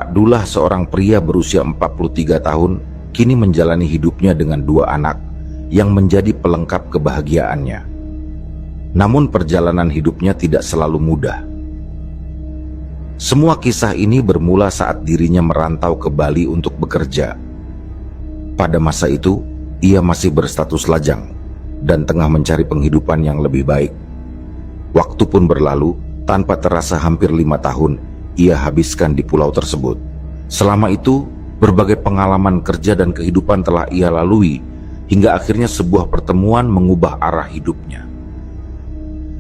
Pak Dullah, seorang pria berusia 43 tahun, kini menjalani hidupnya dengan 2 anak yang menjadi pelengkap kebahagiaannya. Namun perjalanan hidupnya tidak selalu mudah. Semua kisah ini bermula saat dirinya merantau ke Bali untuk bekerja. Pada masa itu, ia masih berstatus lajang dan tengah mencari penghidupan yang lebih baik. Waktu pun berlalu, tanpa terasa hampir 5 tahun ia habiskan di pulau tersebut. Selama itu, berbagai pengalaman kerja dan kehidupan telah ia lalui, hingga akhirnya sebuah pertemuan mengubah arah hidupnya.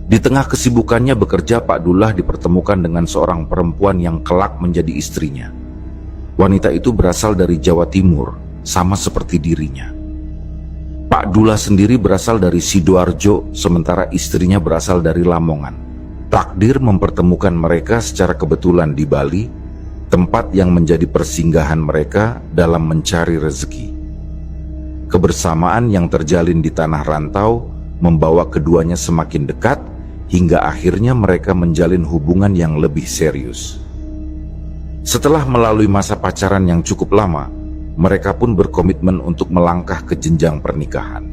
Di tengah kesibukannya bekerja, Pak Dullah dipertemukan dengan seorang perempuan yang kelak menjadi istrinya. Wanita itu berasal dari Jawa Timur, sama seperti dirinya. Pak Dullah sendiri berasal dari Sidoarjo, sementara istrinya berasal dari Lamongan. Takdir mempertemukan mereka secara kebetulan di Bali, tempat yang menjadi persinggahan mereka dalam mencari rezeki. Kebersamaan yang terjalin di tanah rantau membawa keduanya semakin dekat, hingga akhirnya mereka menjalin hubungan yang lebih serius. Setelah melalui masa pacaran yang cukup lama, mereka pun berkomitmen untuk melangkah ke jenjang pernikahan.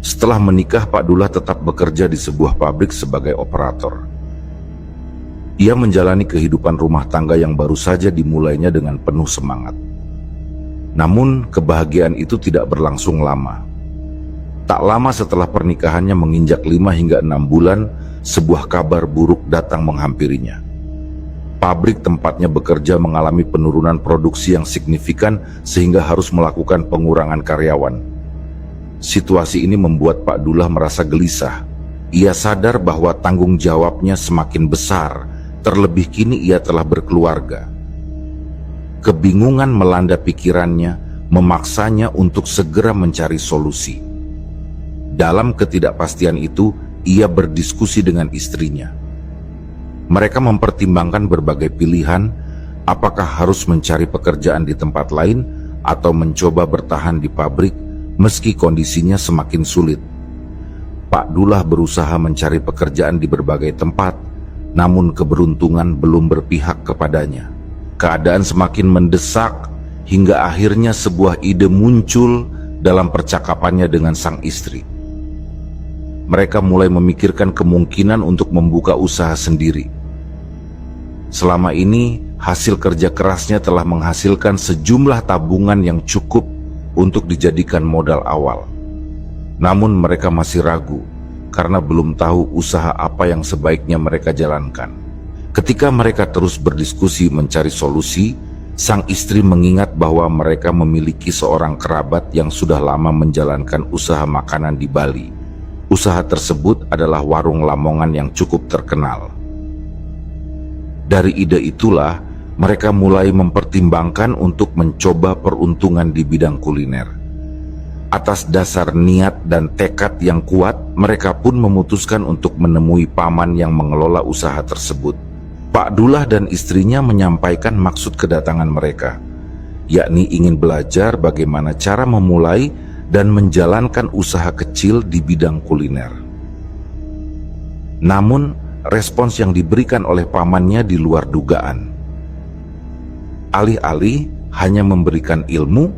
Setelah menikah, Pak Dullah tetap bekerja di sebuah pabrik sebagai operator. Ia menjalani kehidupan rumah tangga yang baru saja dimulainya dengan penuh semangat. Namun, kebahagiaan itu tidak berlangsung lama. Tak lama setelah pernikahannya menginjak 5 hingga 6 bulan, sebuah kabar buruk datang menghampirinya. Pabrik tempatnya bekerja mengalami penurunan produksi yang signifikan sehingga harus melakukan pengurangan karyawan. Situasi ini membuat Pak Dullah merasa gelisah. Ia sadar bahwa tanggung jawabnya semakin besar, terlebih kini ia telah berkeluarga. Kebingungan melanda pikirannya, memaksanya untuk segera mencari solusi. Dalam ketidakpastian itu, ia berdiskusi dengan istrinya. Mereka mempertimbangkan berbagai pilihan, apakah harus mencari pekerjaan di tempat lain atau mencoba bertahan di pabrik meski kondisinya semakin sulit. Pak Dullah berusaha mencari pekerjaan di berbagai tempat, namun keberuntungan belum berpihak kepadanya. Keadaan semakin mendesak hingga akhirnya sebuah ide muncul dalam percakapannya dengan sang istri. Mereka mulai memikirkan kemungkinan untuk membuka usaha sendiri. Selama ini, hasil kerja kerasnya telah menghasilkan sejumlah tabungan yang cukup untuk dijadikan modal awal. Namun mereka masih ragu, karena belum tahu usaha apa yang sebaiknya mereka jalankan. Ketika mereka terus berdiskusi mencari solusi, sang istri mengingat bahwa mereka memiliki seorang kerabat yang sudah lama menjalankan usaha makanan di Bali. Usaha tersebut adalah warung Lamongan yang cukup terkenal. Dari ide itulah, mereka mulai mempertimbangkan untuk mencoba peruntungan di bidang kuliner. Atas dasar niat dan tekad yang kuat, mereka pun memutuskan untuk menemui paman yang mengelola usaha tersebut. Pak Dullah dan istrinya menyampaikan maksud kedatangan mereka, yakni ingin belajar bagaimana cara memulai dan menjalankan usaha kecil di bidang kuliner. Namun, respons yang diberikan oleh pamannya di luar dugaan. Alih-alih hanya memberikan ilmu,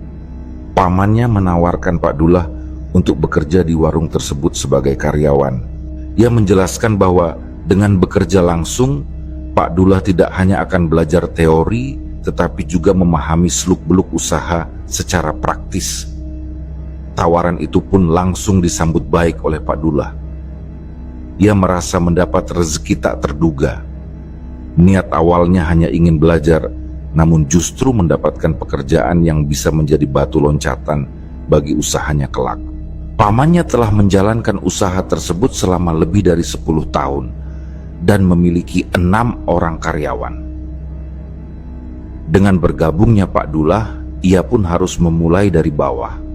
pamannya menawarkan Pak Dullah untuk bekerja di warung tersebut sebagai karyawan. Ia menjelaskan bahwa dengan bekerja langsung, Pak Dullah tidak hanya akan belajar teori, tetapi juga memahami seluk-beluk usaha secara praktis. Tawaran itu pun langsung disambut baik oleh Pak Dullah. Ia merasa mendapat rezeki tak terduga. Niat awalnya hanya ingin belajar, namun justru mendapatkan pekerjaan yang bisa menjadi batu loncatan bagi usahanya kelak. Pamannya telah menjalankan usaha tersebut selama lebih dari 10 tahun dan memiliki 6 orang karyawan. Dengan bergabungnya Pak Dullah, ia pun harus memulai dari bawah.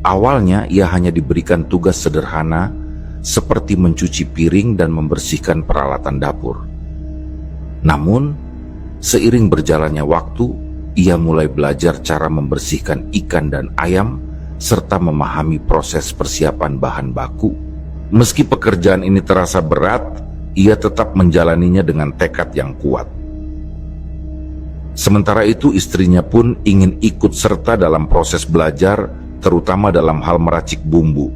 Awalnya ia hanya diberikan tugas sederhana seperti mencuci piring dan membersihkan peralatan dapur. Namun, seiring berjalannya waktu, ia mulai belajar cara membersihkan ikan dan ayam, serta memahami proses persiapan bahan baku. Meski pekerjaan ini terasa berat, ia tetap menjalaninya dengan tekad yang kuat. Sementara itu istrinya pun ingin ikut serta dalam proses belajar, terutama dalam hal meracik bumbu.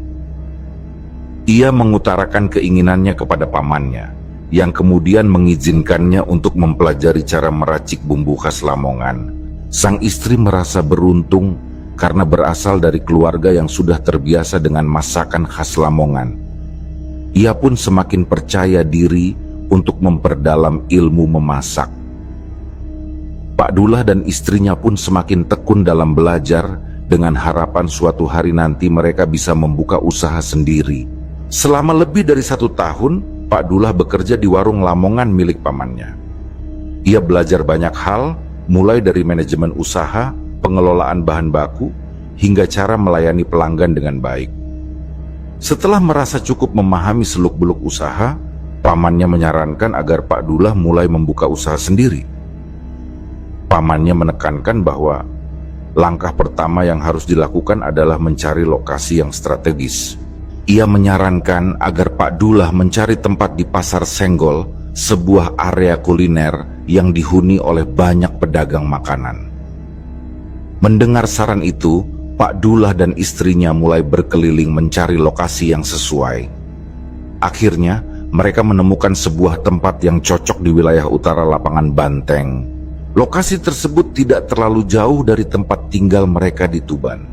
Ia mengutarakan keinginannya kepada pamannya, yang kemudian mengizinkannya untuk mempelajari cara meracik bumbu khas Lamongan. Sang istri merasa beruntung karena berasal dari keluarga yang sudah terbiasa dengan masakan khas Lamongan. Ia pun semakin percaya diri untuk memperdalam ilmu memasak. Pak Dullah dan istrinya pun semakin tekun dalam belajar dengan harapan suatu hari nanti mereka bisa membuka usaha sendiri. Selama lebih dari 1 tahun, Pak Dullah bekerja di warung Lamongan milik pamannya. Ia belajar banyak hal, mulai dari manajemen usaha, pengelolaan bahan baku, hingga cara melayani pelanggan dengan baik. Setelah merasa cukup memahami seluk-beluk usaha, pamannya menyarankan agar Pak Dullah mulai membuka usaha sendiri. Pamannya menekankan bahwa langkah pertama yang harus dilakukan adalah mencari lokasi yang strategis. Ia menyarankan agar Pak Dullah mencari tempat di Pasar Senggol, sebuah area kuliner yang dihuni oleh banyak pedagang makanan. Mendengar saran itu, Pak Dullah dan istrinya mulai berkeliling mencari lokasi yang sesuai. Akhirnya, mereka menemukan sebuah tempat yang cocok di wilayah utara Lapangan Banteng. Lokasi tersebut tidak terlalu jauh dari tempat tinggal mereka di Tuban.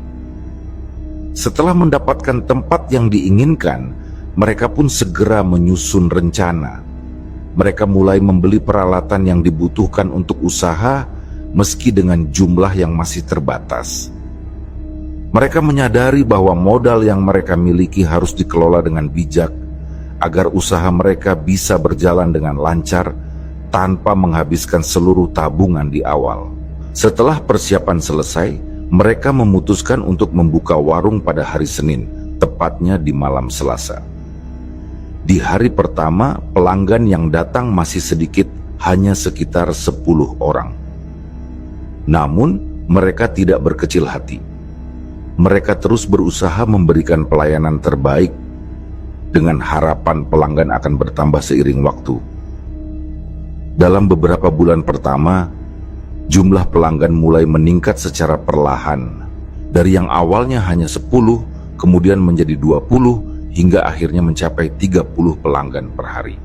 Setelah mendapatkan tempat yang diinginkan, mereka pun segera menyusun rencana. Mereka mulai membeli peralatan yang dibutuhkan untuk usaha, meski dengan jumlah yang masih terbatas. Mereka menyadari bahwa modal yang mereka miliki harus dikelola dengan bijak, agar usaha mereka bisa berjalan dengan lancar, tanpa menghabiskan seluruh tabungan di awal. Setelah persiapan selesai, mereka memutuskan untuk membuka warung pada hari Senin, tepatnya di malam Selasa. Di hari pertama, pelanggan yang datang masih sedikit, hanya sekitar 10 orang. Namun, mereka tidak berkecil hati. Mereka terus berusaha memberikan pelayanan terbaik, dengan harapan pelanggan akan bertambah seiring waktu. Dalam beberapa bulan pertama, jumlah pelanggan mulai meningkat secara perlahan. Dari yang awalnya hanya 10, kemudian menjadi 20, hingga akhirnya mencapai 30 pelanggan per hari.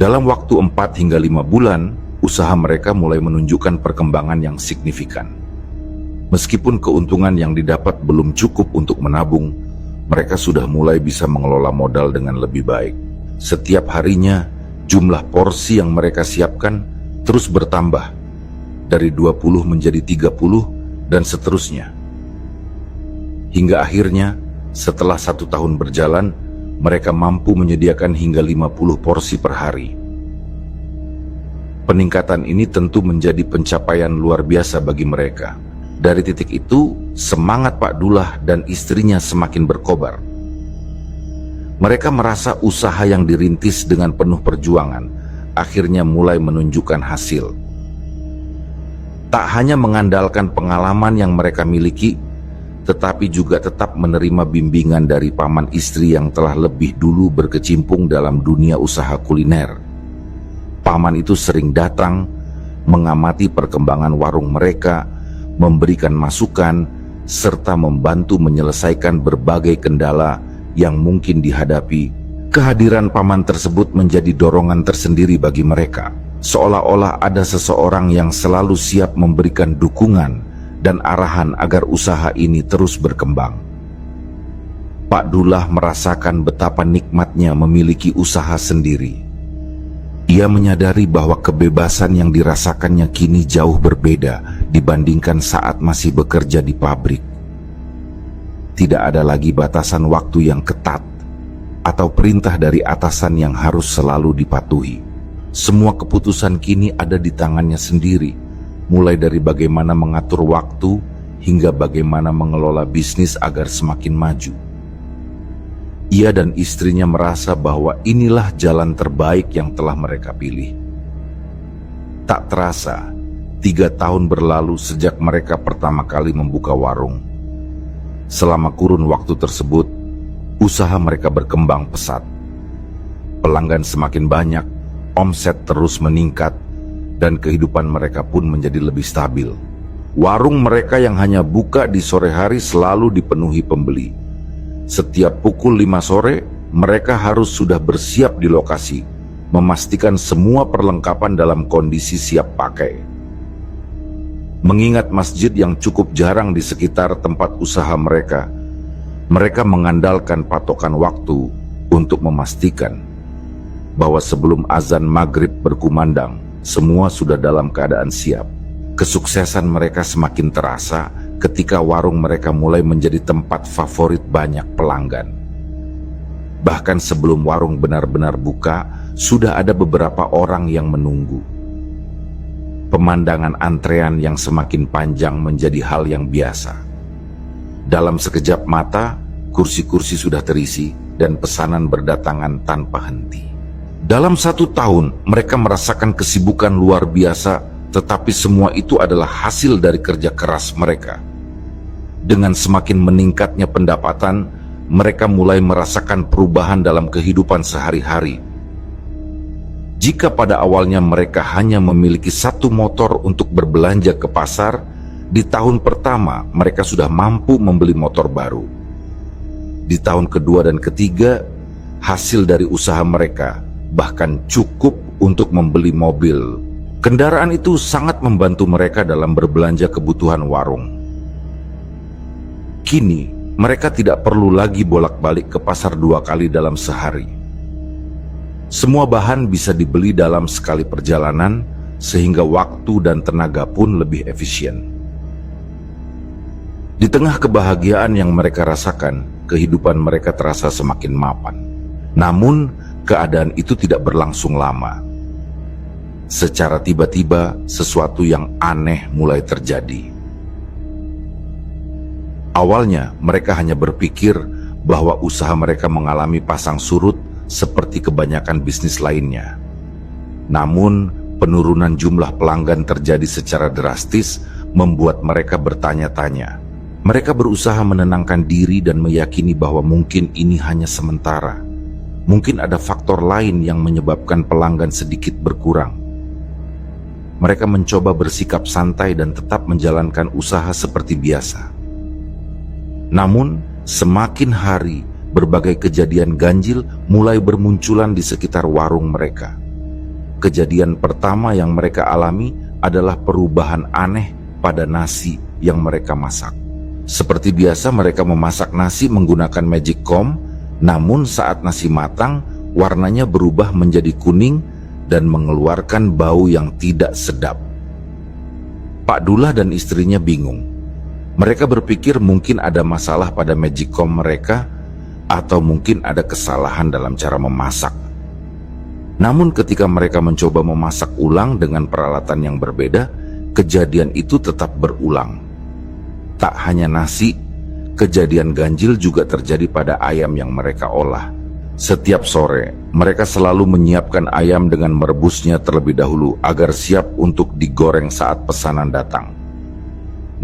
Dalam waktu 4 hingga 5 bulan, usaha mereka mulai menunjukkan perkembangan yang signifikan. Meskipun keuntungan yang didapat belum cukup untuk menabung, mereka sudah mulai bisa mengelola modal dengan lebih baik. Setiap harinya, jumlah porsi yang mereka siapkan terus bertambah, dari 20 menjadi 30 dan seterusnya. Hingga akhirnya, setelah 1 tahun berjalan, mereka mampu menyediakan hingga 50 porsi per hari. Peningkatan ini tentu menjadi pencapaian luar biasa bagi mereka. Dari titik itu, semangat Pak Dullah dan istrinya semakin berkobar. Mereka merasa usaha yang dirintis dengan penuh perjuangan akhirnya mulai menunjukkan hasil. Tak hanya mengandalkan pengalaman yang mereka miliki, tetapi juga tetap menerima bimbingan dari paman istri yang telah lebih dulu berkecimpung dalam dunia usaha kuliner. Paman itu sering datang, mengamati perkembangan warung mereka, memberikan masukan, serta membantu menyelesaikan berbagai kendala yang mungkin dihadapi. Kehadiran paman tersebut menjadi dorongan tersendiri bagi mereka, seolah-olah ada seseorang yang selalu siap memberikan dukungan dan arahan agar usaha ini terus berkembang. Pak Dullah merasakan betapa nikmatnya memiliki usaha sendiri. Ia menyadari bahwa kebebasan yang dirasakannya kini jauh berbeda dibandingkan saat masih bekerja di pabrik. Tidak ada lagi batasan waktu yang ketat atau perintah dari atasan yang harus selalu dipatuhi. Semua keputusan kini ada di tangannya sendiri, mulai dari bagaimana mengatur waktu hingga bagaimana mengelola bisnis agar semakin maju. Ia dan istrinya merasa bahwa inilah jalan terbaik yang telah mereka pilih. Tak terasa, 3 tahun berlalu sejak mereka pertama kali membuka warung. Selama kurun waktu tersebut, usaha mereka berkembang pesat. Pelanggan semakin banyak, omset terus meningkat, dan kehidupan mereka pun menjadi lebih stabil. Warung mereka yang hanya buka di sore hari selalu dipenuhi pembeli. Setiap pukul 5 sore, mereka harus sudah bersiap di lokasi, memastikan semua perlengkapan dalam kondisi siap pakai. Mengingat masjid yang cukup jarang di sekitar tempat usaha mereka mengandalkan patokan waktu untuk memastikan bahwa sebelum azan maghrib berkumandang, semua sudah dalam keadaan siap. Kesuksesan mereka semakin terasa ketika warung mereka mulai menjadi tempat favorit banyak pelanggan. Bahkan sebelum warung benar-benar buka, sudah ada beberapa orang yang menunggu. Pemandangan antrean yang semakin panjang menjadi hal yang biasa. Dalam sekejap mata, kursi-kursi sudah terisi dan pesanan berdatangan tanpa henti. Dalam 1 tahun, mereka merasakan kesibukan luar biasa, tetapi semua itu adalah hasil dari kerja keras mereka. Dengan semakin meningkatnya pendapatan, mereka mulai merasakan perubahan dalam kehidupan sehari-hari. Jika pada awalnya mereka hanya memiliki 1 motor untuk berbelanja ke pasar, di tahun pertama mereka sudah mampu membeli motor baru. Di tahun kedua dan ketiga, hasil dari usaha mereka bahkan cukup untuk membeli mobil. Kendaraan itu sangat membantu mereka dalam berbelanja kebutuhan warung. Kini, mereka tidak perlu lagi bolak-balik ke pasar 2 kali dalam sehari. Semua bahan bisa dibeli dalam sekali perjalanan, sehingga waktu dan tenaga pun lebih efisien. Di tengah kebahagiaan yang mereka rasakan, kehidupan mereka terasa semakin mapan. Namun, keadaan itu tidak berlangsung lama. Secara tiba-tiba, sesuatu yang aneh mulai terjadi. Awalnya, mereka hanya berpikir bahwa usaha mereka mengalami pasang surut seperti kebanyakan bisnis lainnya. Namun, penurunan jumlah pelanggan terjadi secara drastis, membuat mereka bertanya-tanya. Mereka berusaha menenangkan diri dan meyakini bahwa mungkin ini hanya sementara. Mungkin ada faktor lain yang menyebabkan pelanggan sedikit berkurang. Mereka mencoba bersikap santai dan tetap menjalankan usaha seperti biasa. Namun, semakin hari, berbagai kejadian ganjil mulai bermunculan di sekitar warung mereka. Kejadian pertama yang mereka alami adalah perubahan aneh pada nasi yang mereka masak. Seperti biasa, mereka memasak nasi menggunakan magic comb. Namun saat nasi matang, warnanya berubah menjadi kuning dan mengeluarkan bau yang tidak sedap. Pak Dullah dan istrinya bingung. Mereka berpikir mungkin ada masalah pada magic comb mereka, atau mungkin ada kesalahan dalam cara memasak. Namun ketika mereka mencoba memasak ulang dengan peralatan yang berbeda, kejadian itu tetap berulang. Tak hanya nasi, kejadian ganjil juga terjadi pada ayam yang mereka olah. Setiap sore, mereka selalu menyiapkan ayam dengan merebusnya terlebih dahulu agar siap untuk digoreng saat pesanan datang.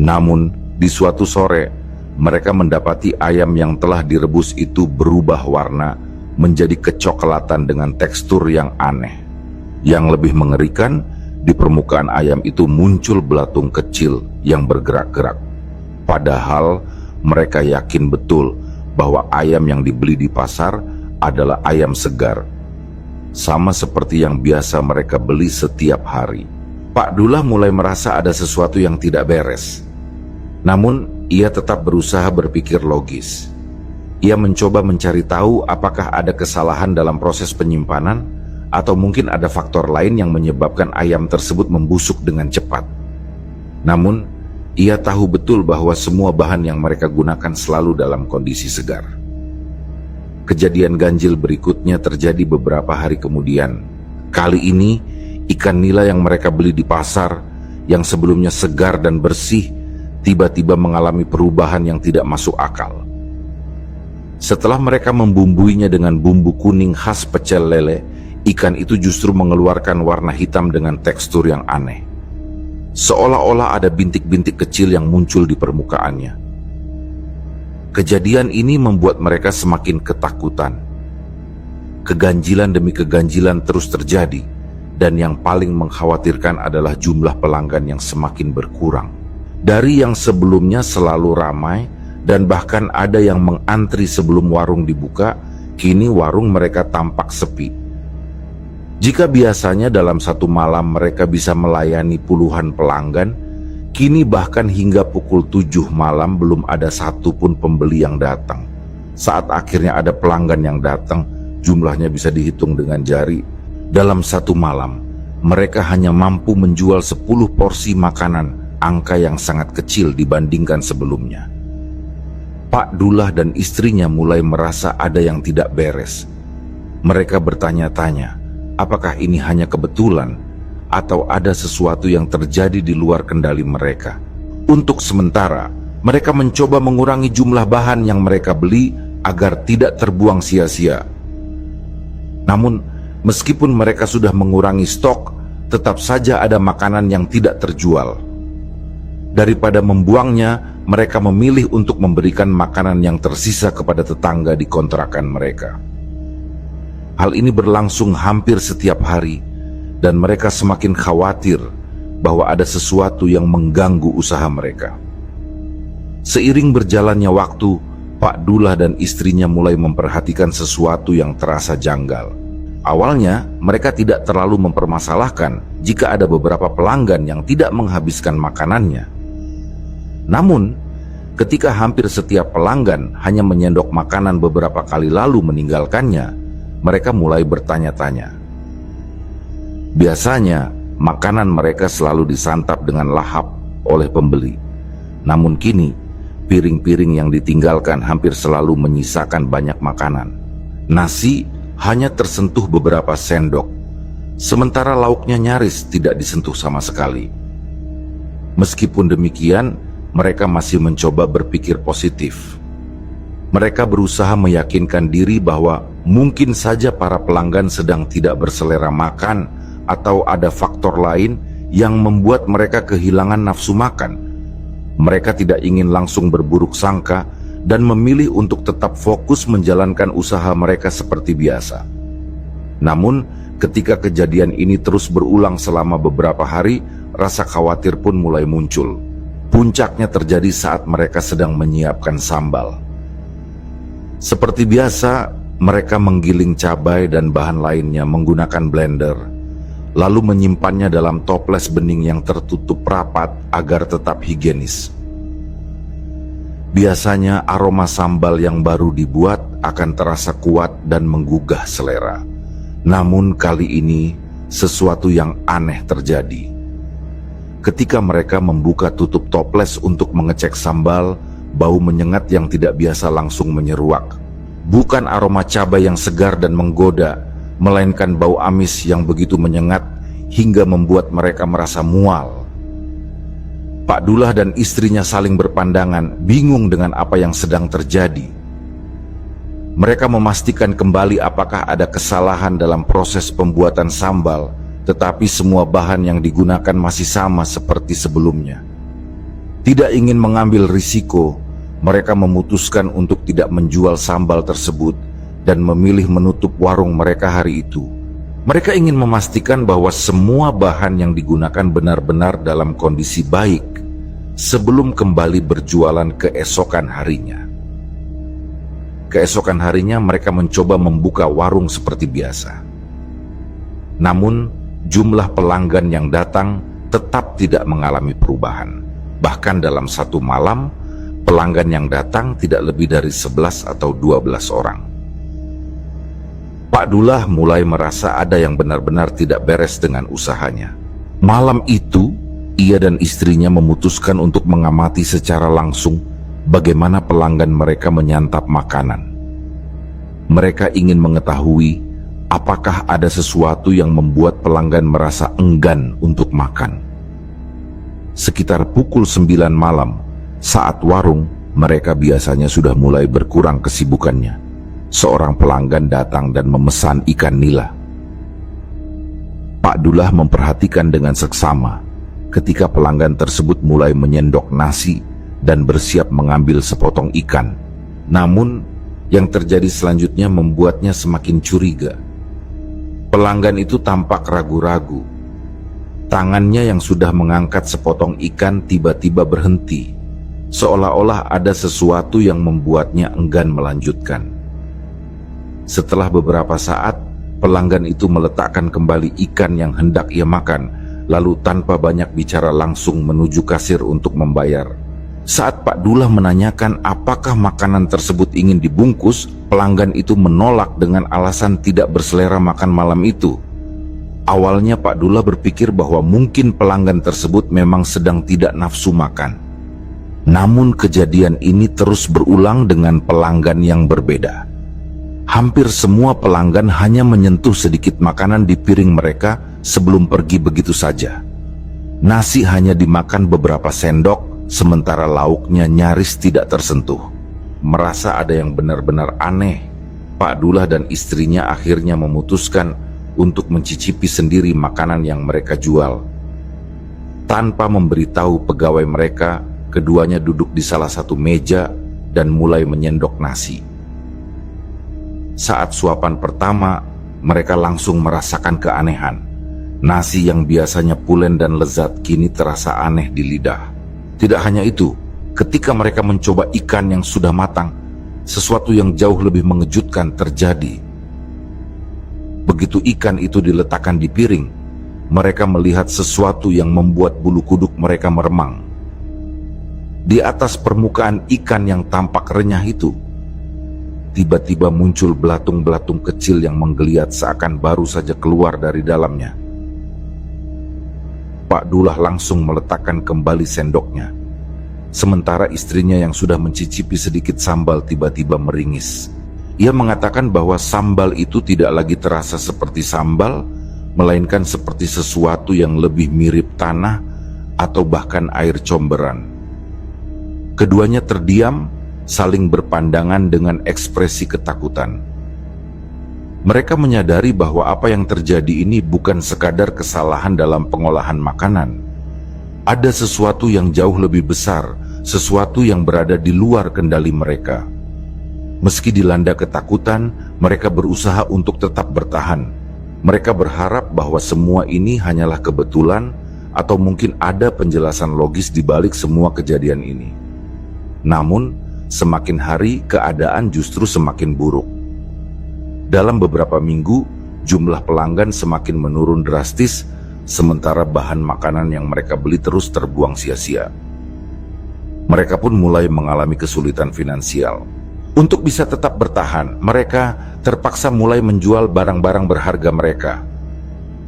Namun, di suatu sore, mereka mendapati ayam yang telah direbus itu berubah warna menjadi kecoklatan dengan tekstur yang aneh. Yang lebih mengerikan, di permukaan ayam itu muncul belatung kecil yang bergerak-gerak. Padahal, mereka yakin betul bahwa ayam yang dibeli di pasar adalah ayam segar, sama seperti yang biasa mereka beli setiap hari. Pak Dullah mulai merasa ada sesuatu yang tidak beres. Namun, ia tetap berusaha berpikir logis. Ia mencoba mencari tahu apakah ada kesalahan dalam proses penyimpanan, atau mungkin ada faktor lain yang menyebabkan ayam tersebut membusuk dengan cepat. Namun, ia tahu betul bahwa semua bahan yang mereka gunakan selalu dalam kondisi segar. Kejadian ganjil berikutnya terjadi beberapa hari kemudian. Kali ini, ikan nila yang mereka beli di pasar, yang sebelumnya segar dan bersih, tiba-tiba mengalami perubahan yang tidak masuk akal. Setelah mereka membumbuinya dengan bumbu kuning khas pecel lele, ikan itu justru mengeluarkan warna hitam dengan tekstur yang aneh. Seolah-olah ada bintik-bintik kecil yang muncul di permukaannya. Kejadian ini membuat mereka semakin ketakutan. Keganjilan demi keganjilan terus terjadi, Dan yang paling mengkhawatirkan adalah jumlah pelanggan yang semakin berkurang. Dari yang sebelumnya selalu ramai dan bahkan ada yang mengantri sebelum warung dibuka, kini warung mereka tampak sepi. Jika biasanya dalam satu malam mereka bisa melayani puluhan pelanggan, kini bahkan hingga pukul 7 malam belum ada satupun pembeli yang datang. Saat akhirnya ada pelanggan yang datang, jumlahnya bisa dihitung dengan jari. Dalam satu malam, mereka hanya mampu menjual 10 porsi makanan, angka yang sangat kecil dibandingkan sebelumnya. Pak Dullah dan istrinya mulai merasa ada yang tidak beres. Mereka bertanya-tanya, apakah ini hanya kebetulan atau ada sesuatu yang terjadi di luar kendali mereka. Untuk sementara, mereka mencoba mengurangi jumlah bahan yang mereka beli agar tidak terbuang sia-sia. Namun, meskipun mereka sudah mengurangi stok, tetap saja ada makanan yang tidak terjual. Daripada membuangnya, mereka memilih untuk memberikan makanan yang tersisa kepada tetangga di kontrakan mereka. Hal ini berlangsung hampir setiap hari, dan mereka semakin khawatir bahwa ada sesuatu yang mengganggu usaha mereka. Seiring berjalannya waktu, Pak Dullah dan istrinya mulai memperhatikan sesuatu yang terasa janggal. Awalnya, mereka tidak terlalu mempermasalahkan jika ada beberapa pelanggan yang tidak menghabiskan makanannya. Namun, ketika hampir setiap pelanggan hanya menyendok makanan beberapa kali lalu meninggalkannya, mereka mulai bertanya-tanya. Biasanya, makanan mereka selalu disantap dengan lahap oleh pembeli. Namun kini, piring-piring yang ditinggalkan hampir selalu menyisakan banyak makanan. Nasi hanya tersentuh beberapa sendok, sementara lauknya nyaris tidak disentuh sama sekali. Meskipun demikian, mereka masih mencoba berpikir positif. Mereka berusaha meyakinkan diri bahwa mungkin saja para pelanggan sedang tidak berselera makan atau ada faktor lain yang membuat mereka kehilangan nafsu makan. Mereka tidak ingin langsung berburuk sangka dan memilih untuk tetap fokus menjalankan usaha mereka seperti biasa. Namun, ketika kejadian ini terus berulang selama beberapa hari, rasa khawatir pun mulai muncul. Puncaknya terjadi saat mereka sedang menyiapkan sambal. Seperti biasa, mereka menggiling cabai dan bahan lainnya menggunakan blender, lalu menyimpannya dalam toples bening yang tertutup rapat agar tetap higienis. Biasanya aroma sambal yang baru dibuat akan terasa kuat dan menggugah selera. Namun kali ini sesuatu yang aneh terjadi. Ketika mereka membuka tutup toples untuk mengecek sambal, bau menyengat yang tidak biasa langsung menyeruak. Bukan aroma cabai yang segar dan menggoda, melainkan bau amis yang begitu menyengat hingga membuat mereka merasa mual. Pak Dullah dan istrinya saling berpandangan, bingung dengan apa yang sedang terjadi. Mereka memastikan kembali apakah ada kesalahan dalam proses pembuatan sambal, tetapi semua bahan yang digunakan masih sama seperti sebelumnya. Tidak ingin mengambil risiko, mereka memutuskan untuk tidak menjual sambal tersebut dan memilih menutup warung mereka hari itu. Mereka ingin memastikan bahwa semua bahan yang digunakan benar-benar dalam kondisi baik sebelum kembali berjualan keesokan harinya. Keesokan harinya mereka mencoba membuka warung seperti biasa. Namun, jumlah pelanggan yang datang tetap tidak mengalami perubahan. Bahkan dalam satu malam, pelanggan yang datang tidak lebih dari 11 atau 12 orang. Pak Dullah mulai merasa ada yang benar-benar tidak beres dengan usahanya. Malam itu, ia dan istrinya memutuskan untuk mengamati secara langsung bagaimana pelanggan mereka menyantap makanan. Mereka ingin mengetahui apakah ada sesuatu yang membuat pelanggan merasa enggan untuk makan. Sekitar pukul 9 malam, saat warung mereka biasanya sudah mulai berkurang kesibukannya, seorang pelanggan datang dan memesan ikan nila. Pak Dullah memperhatikan dengan seksama ketika pelanggan tersebut mulai menyendok nasi dan bersiap mengambil sepotong ikan. Namun, yang terjadi selanjutnya membuatnya semakin curiga. Pelanggan itu tampak ragu-ragu. Tangannya yang sudah mengangkat sepotong ikan tiba-tiba berhenti, seolah-olah ada sesuatu yang membuatnya enggan melanjutkan. Setelah beberapa saat, pelanggan itu meletakkan kembali ikan yang hendak ia makan, lalu tanpa banyak bicara langsung menuju kasir untuk membayar. Saat Pak Dullah menanyakan apakah makanan tersebut ingin dibungkus, pelanggan itu menolak dengan alasan tidak berselera makan malam itu. Awalnya Pak Dullah berpikir bahwa mungkin pelanggan tersebut memang sedang tidak nafsu makan. Namun kejadian ini terus berulang dengan pelanggan yang berbeda. Hampir semua pelanggan hanya menyentuh sedikit makanan di piring mereka sebelum pergi begitu saja. Nasi hanya dimakan beberapa sendok, sementara lauknya nyaris tidak tersentuh. Merasa ada yang benar-benar aneh, Pak Dullah dan istrinya akhirnya memutuskan untuk mencicipi sendiri makanan yang mereka jual. Tanpa memberitahu pegawai mereka, keduanya duduk di salah satu meja dan mulai menyendok nasi. Saat suapan pertama, mereka langsung merasakan keanehan. Nasi yang biasanya pulen dan lezat kini terasa aneh di lidah. Tidak hanya itu, ketika mereka mencoba ikan yang sudah matang, sesuatu yang jauh lebih mengejutkan terjadi. Begitu ikan itu diletakkan di piring, mereka melihat sesuatu yang membuat bulu kuduk mereka meremang. Di atas permukaan ikan yang tampak renyah itu, tiba-tiba muncul belatung-belatung kecil yang menggeliat seakan baru saja keluar dari dalamnya. Pak Dullah langsung meletakkan kembali sendoknya, sementara istrinya yang sudah mencicipi sedikit sambal tiba-tiba meringis. Ia mengatakan bahwa sambal itu tidak lagi terasa seperti sambal, melainkan seperti sesuatu yang lebih mirip tanah atau bahkan air comberan. Keduanya terdiam, saling berpandangan dengan ekspresi ketakutan. Mereka menyadari bahwa apa yang terjadi ini bukan sekadar kesalahan dalam pengolahan makanan. Ada sesuatu yang jauh lebih besar, sesuatu yang berada di luar kendali mereka. Meski dilanda ketakutan, mereka berusaha untuk tetap bertahan. Mereka berharap bahwa semua ini hanyalah kebetulan atau mungkin ada penjelasan logis di balik semua kejadian ini. Namun, semakin hari keadaan justru semakin buruk. Dalam beberapa minggu, jumlah pelanggan semakin menurun drastis, sementara bahan makanan yang mereka beli terus terbuang sia-sia. Mereka pun mulai mengalami kesulitan finansial. Untuk bisa tetap bertahan, mereka terpaksa mulai menjual barang-barang berharga mereka.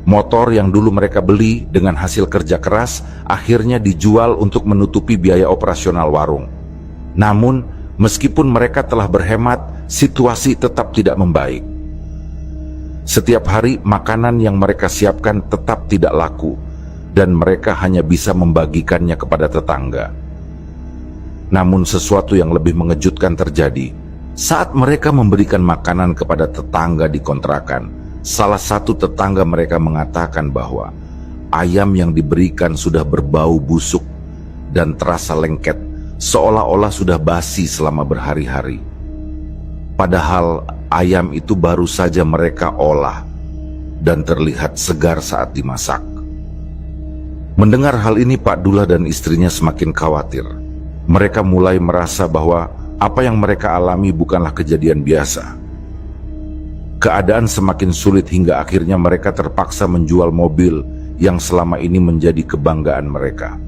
Motor yang dulu mereka beli dengan hasil kerja keras akhirnya dijual untuk menutupi biaya operasional warung. Namun, meskipun mereka telah berhemat, situasi tetap tidak membaik. Setiap hari makanan yang mereka siapkan tetap tidak laku, dan mereka hanya bisa membagikannya kepada tetangga. Namun sesuatu yang lebih mengejutkan terjadi. Saat mereka memberikan makanan kepada tetangga di kontrakan, salah satu tetangga mereka mengatakan bahwa ayam yang diberikan sudah berbau busuk dan terasa lengket, seolah-olah sudah basi selama berhari-hari. Padahal ayam itu baru saja mereka olah dan terlihat segar saat dimasak. Mendengar hal ini, Pak Dullah dan istrinya semakin khawatir. Mereka mulai merasa bahwa apa yang mereka alami bukanlah kejadian biasa. Keadaan semakin sulit hingga akhirnya mereka terpaksa menjual mobil yang selama ini menjadi kebanggaan mereka.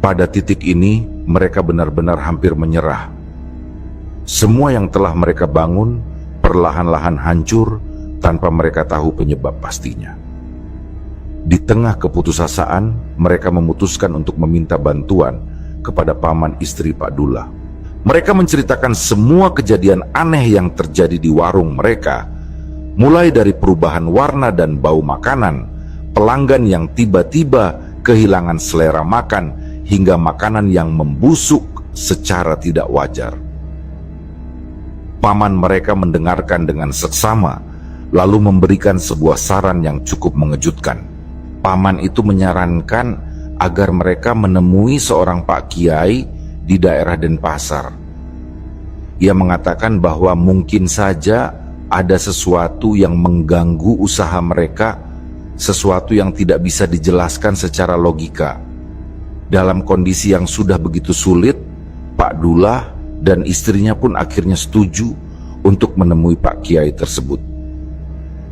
Pada titik ini, mereka benar-benar hampir menyerah. Semua yang telah mereka bangun perlahan-lahan hancur tanpa mereka tahu penyebab pastinya. Di tengah keputusasaan, mereka memutuskan untuk meminta bantuan kepada paman istri Pak Dullah. Mereka menceritakan semua kejadian aneh yang terjadi di warung mereka, mulai dari perubahan warna dan bau makanan, pelanggan yang tiba-tiba kehilangan selera makan, hingga makanan yang membusuk secara tidak wajar. Paman mereka mendengarkan dengan seksama, lalu memberikan sebuah saran yang cukup mengejutkan. Paman itu menyarankan agar mereka menemui seorang Pak Kiai di daerah Denpasar. Ia mengatakan bahwa mungkin saja ada sesuatu yang mengganggu usaha mereka, sesuatu yang tidak bisa dijelaskan secara logika. Dalam kondisi yang sudah begitu sulit, Pak Dullah dan istrinya pun akhirnya setuju untuk menemui Pak Kiai tersebut.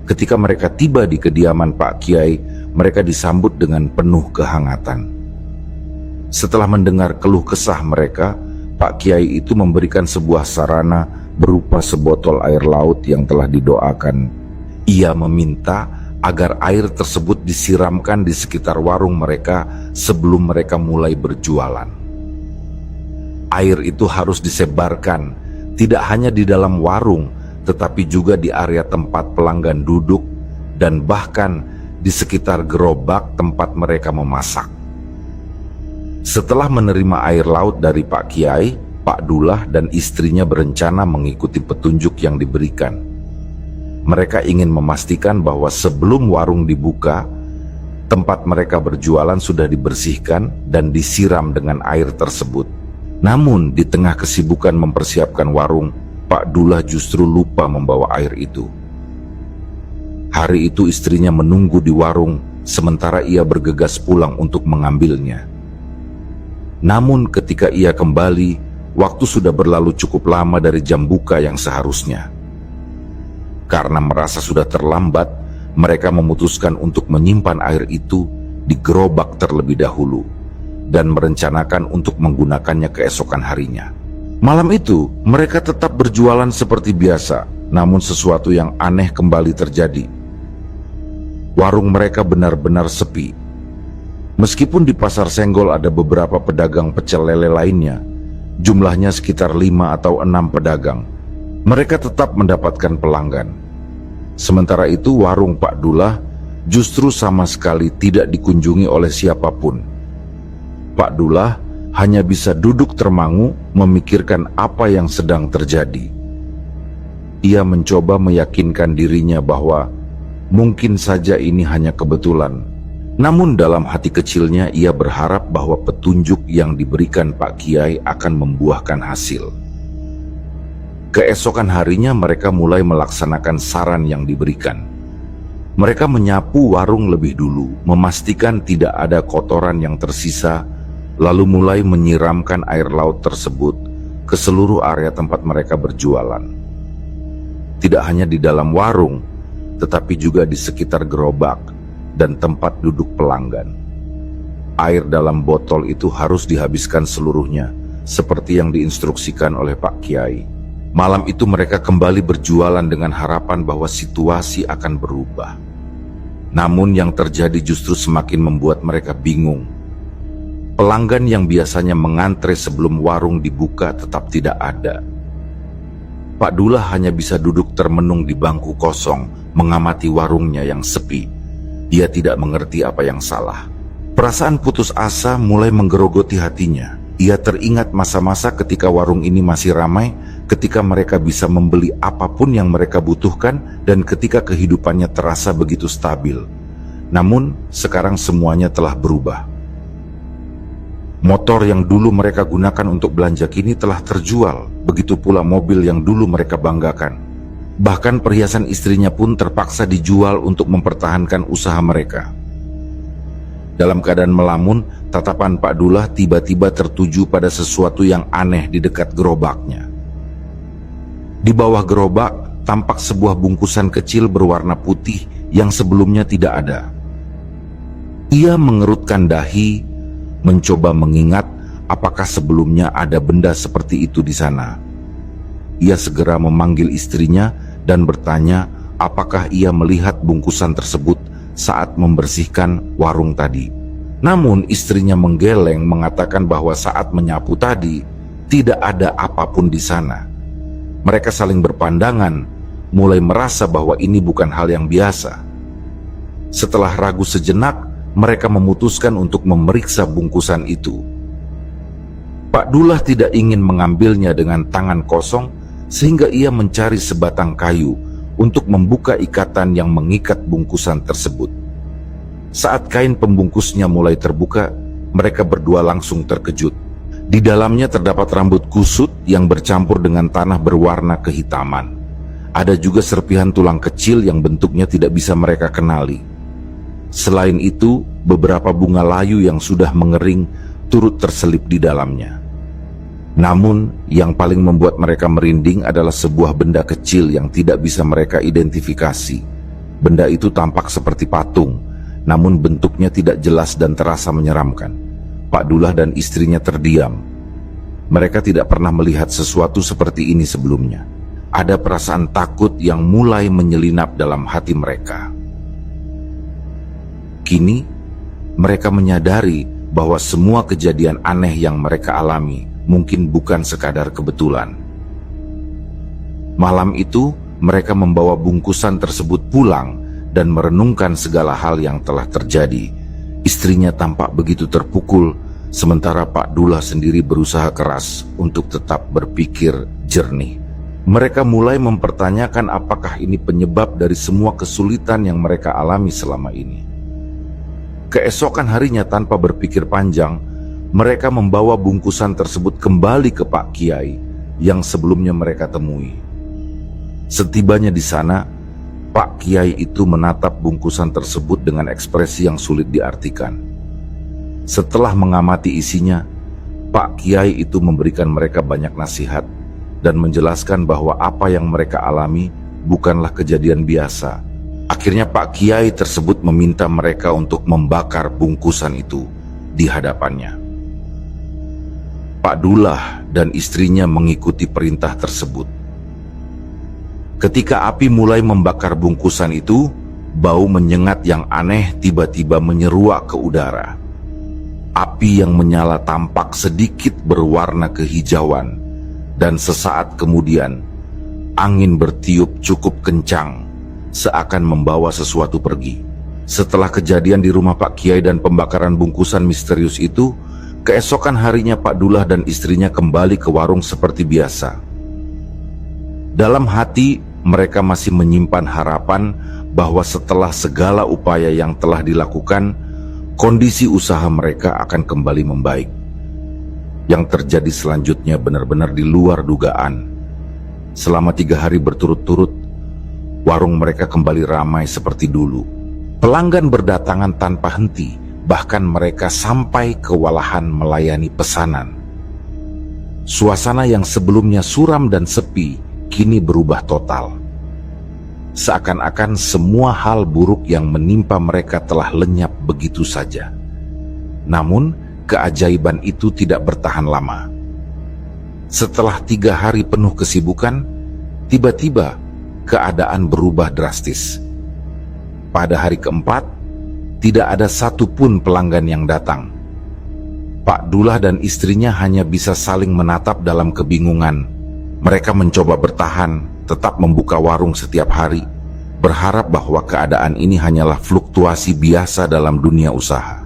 Ketika mereka tiba di kediaman Pak Kiai, mereka disambut dengan penuh kehangatan. Setelah mendengar keluh kesah mereka, Pak Kiai itu memberikan sebuah sarana berupa sebotol air laut yang telah didoakan. Ia meminta agar air tersebut disiramkan di sekitar warung mereka sebelum mereka mulai berjualan. Air itu harus disebarkan, tidak hanya di dalam warung, tetapi juga di area tempat pelanggan duduk dan bahkan di sekitar gerobak tempat mereka memasak. Setelah menerima air laut dari Pak Kiai, Pak Dullah dan istrinya berencana mengikuti petunjuk yang diberikan. Mereka ingin memastikan bahwa sebelum warung dibuka, tempat mereka berjualan sudah dibersihkan dan disiram dengan air tersebut. Namun di tengah kesibukan mempersiapkan warung, Pak Dullah justru lupa membawa air itu. Hari itu istrinya menunggu di warung, sementara ia bergegas pulang untuk mengambilnya. Namun ketika ia kembali, waktu sudah berlalu cukup lama dari jam buka yang seharusnya. Karena merasa sudah terlambat, mereka memutuskan untuk menyimpan air itu di gerobak terlebih dahulu dan merencanakan untuk menggunakannya keesokan harinya. Malam itu, mereka tetap berjualan seperti biasa, namun sesuatu yang aneh kembali terjadi. Warung mereka benar-benar sepi. Meskipun di Pasar Senggol ada beberapa pedagang pecel lele lainnya, jumlahnya sekitar 5 atau 6 pedagang, mereka tetap mendapatkan pelanggan. Sementara itu warung Pak Dullah justru sama sekali tidak dikunjungi oleh siapapun. Pak Dullah hanya bisa duduk termangu memikirkan apa yang sedang terjadi. Ia mencoba meyakinkan dirinya bahwa mungkin saja ini hanya kebetulan. Namun dalam hati kecilnya ia berharap bahwa petunjuk yang diberikan Pak Kiai akan membuahkan hasil. Keesokan harinya mereka mulai melaksanakan saran yang diberikan. Mereka menyapu warung lebih dulu, memastikan tidak ada kotoran yang tersisa, lalu mulai menyiramkan air laut tersebut ke seluruh area tempat mereka berjualan. Tidak hanya di dalam warung, tetapi juga di sekitar gerobak dan tempat duduk pelanggan. Air dalam botol itu harus dihabiskan seluruhnya, seperti yang diinstruksikan oleh Pak Kiai. Malam itu mereka kembali berjualan dengan harapan bahwa situasi akan berubah. Namun yang terjadi justru semakin membuat mereka bingung. Pelanggan yang biasanya mengantre sebelum warung dibuka tetap tidak ada. Pak Dullah hanya bisa duduk termenung di bangku kosong, mengamati warungnya yang sepi. Dia tidak mengerti apa yang salah. Perasaan putus asa mulai menggerogoti hatinya. Ia teringat masa-masa ketika warung ini masih ramai, ketika mereka bisa membeli apapun yang mereka butuhkan, dan ketika kehidupannya terasa begitu stabil. Namun, sekarang semuanya telah berubah. Motor yang dulu mereka gunakan untuk belanja kini telah terjual, begitu pula mobil yang dulu mereka banggakan. Bahkan perhiasan istrinya pun terpaksa dijual untuk mempertahankan usaha mereka. Dalam keadaan melamun, tatapan Pak Dullah tiba-tiba tertuju pada sesuatu yang aneh di dekat gerobaknya. Di bawah gerobak tampak sebuah bungkusan kecil berwarna putih yang sebelumnya tidak ada. Ia mengerutkan dahi, mencoba mengingat apakah sebelumnya ada benda seperti itu di sana. Ia segera memanggil istrinya dan bertanya apakah ia melihat bungkusan tersebut saat membersihkan warung tadi. Namun istrinya menggeleng mengatakan bahwa saat menyapu tadi tidak ada apapun di sana. Mereka saling berpandangan, mulai merasa bahwa ini bukan hal yang biasa. Setelah ragu sejenak, mereka memutuskan untuk memeriksa bungkusan itu. Pak Dullah tidak ingin mengambilnya dengan tangan kosong, sehingga ia mencari sebatang kayu untuk membuka ikatan yang mengikat bungkusan tersebut. Saat kain pembungkusnya mulai terbuka, mereka berdua langsung terkejut. Di dalamnya terdapat rambut kusut yang bercampur dengan tanah berwarna kehitaman. Ada juga serpihan tulang kecil yang bentuknya tidak bisa mereka kenali. Selain itu, beberapa bunga layu yang sudah mengering turut terselip di dalamnya. Namun, yang paling membuat mereka merinding adalah sebuah benda kecil yang tidak bisa mereka identifikasi. Benda itu tampak seperti patung, namun bentuknya tidak jelas dan terasa menyeramkan. Pak Dullah dan istrinya terdiam. Mereka tidak pernah melihat sesuatu seperti ini sebelumnya. Ada perasaan takut yang mulai menyelinap dalam hati mereka. Kini, mereka menyadari bahwa semua kejadian aneh yang mereka alami mungkin bukan sekadar kebetulan. Malam itu, mereka membawa bungkusan tersebut pulang dan merenungkan segala hal yang telah terjadi. Istrinya tampak begitu terpukul, sementara Pak Dullah sendiri berusaha keras untuk tetap berpikir jernih. Mereka mulai mempertanyakan apakah ini penyebab dari semua kesulitan yang mereka alami selama ini. Keesokan harinya, tanpa berpikir panjang, mereka membawa bungkusan tersebut kembali ke Pak Kiai yang sebelumnya mereka temui. Setibanya di sana, Pak Kiai itu menatap bungkusan tersebut dengan ekspresi yang sulit diartikan. Setelah mengamati isinya, Pak Kiai itu memberikan mereka banyak nasihat dan menjelaskan bahwa apa yang mereka alami bukanlah kejadian biasa. Akhirnya Pak Kiai tersebut meminta mereka untuk membakar bungkusan itu di hadapannya. Pak Dullah dan istrinya mengikuti perintah tersebut. Ketika api mulai membakar bungkusan itu, bau menyengat yang aneh tiba-tiba menyeruak ke udara. Api yang menyala tampak sedikit berwarna kehijauan, dan sesaat kemudian angin bertiup cukup kencang, seakan membawa sesuatu pergi. Setelah kejadian di rumah Pak Kiai dan pembakaran bungkusan misterius itu, keesokan harinya Pak Dullah dan istrinya kembali ke warung seperti biasa. Dalam hati, mereka masih menyimpan harapan bahwa setelah segala upaya yang telah dilakukan, kondisi usaha mereka akan kembali membaik. Yang terjadi selanjutnya benar-benar di luar dugaan. Selama 3 hari berturut-turut, warung mereka kembali ramai seperti dulu. Pelanggan berdatangan tanpa henti, bahkan mereka sampai kewalahan melayani pesanan. Suasana yang sebelumnya suram dan sepi kini berubah total. Seakan-akan semua hal buruk yang menimpa mereka telah lenyap begitu saja. Namun, keajaiban itu tidak bertahan lama. Setelah 3 hari penuh kesibukan, tiba-tiba keadaan berubah drastis. Pada hari keempat, tidak ada satupun pelanggan yang datang. Pak Dullah dan istrinya hanya bisa saling menatap dalam kebingungan. Mereka mencoba bertahan, tetap membuka warung setiap hari, berharap bahwa keadaan ini hanyalah fluktuasi biasa dalam dunia usaha.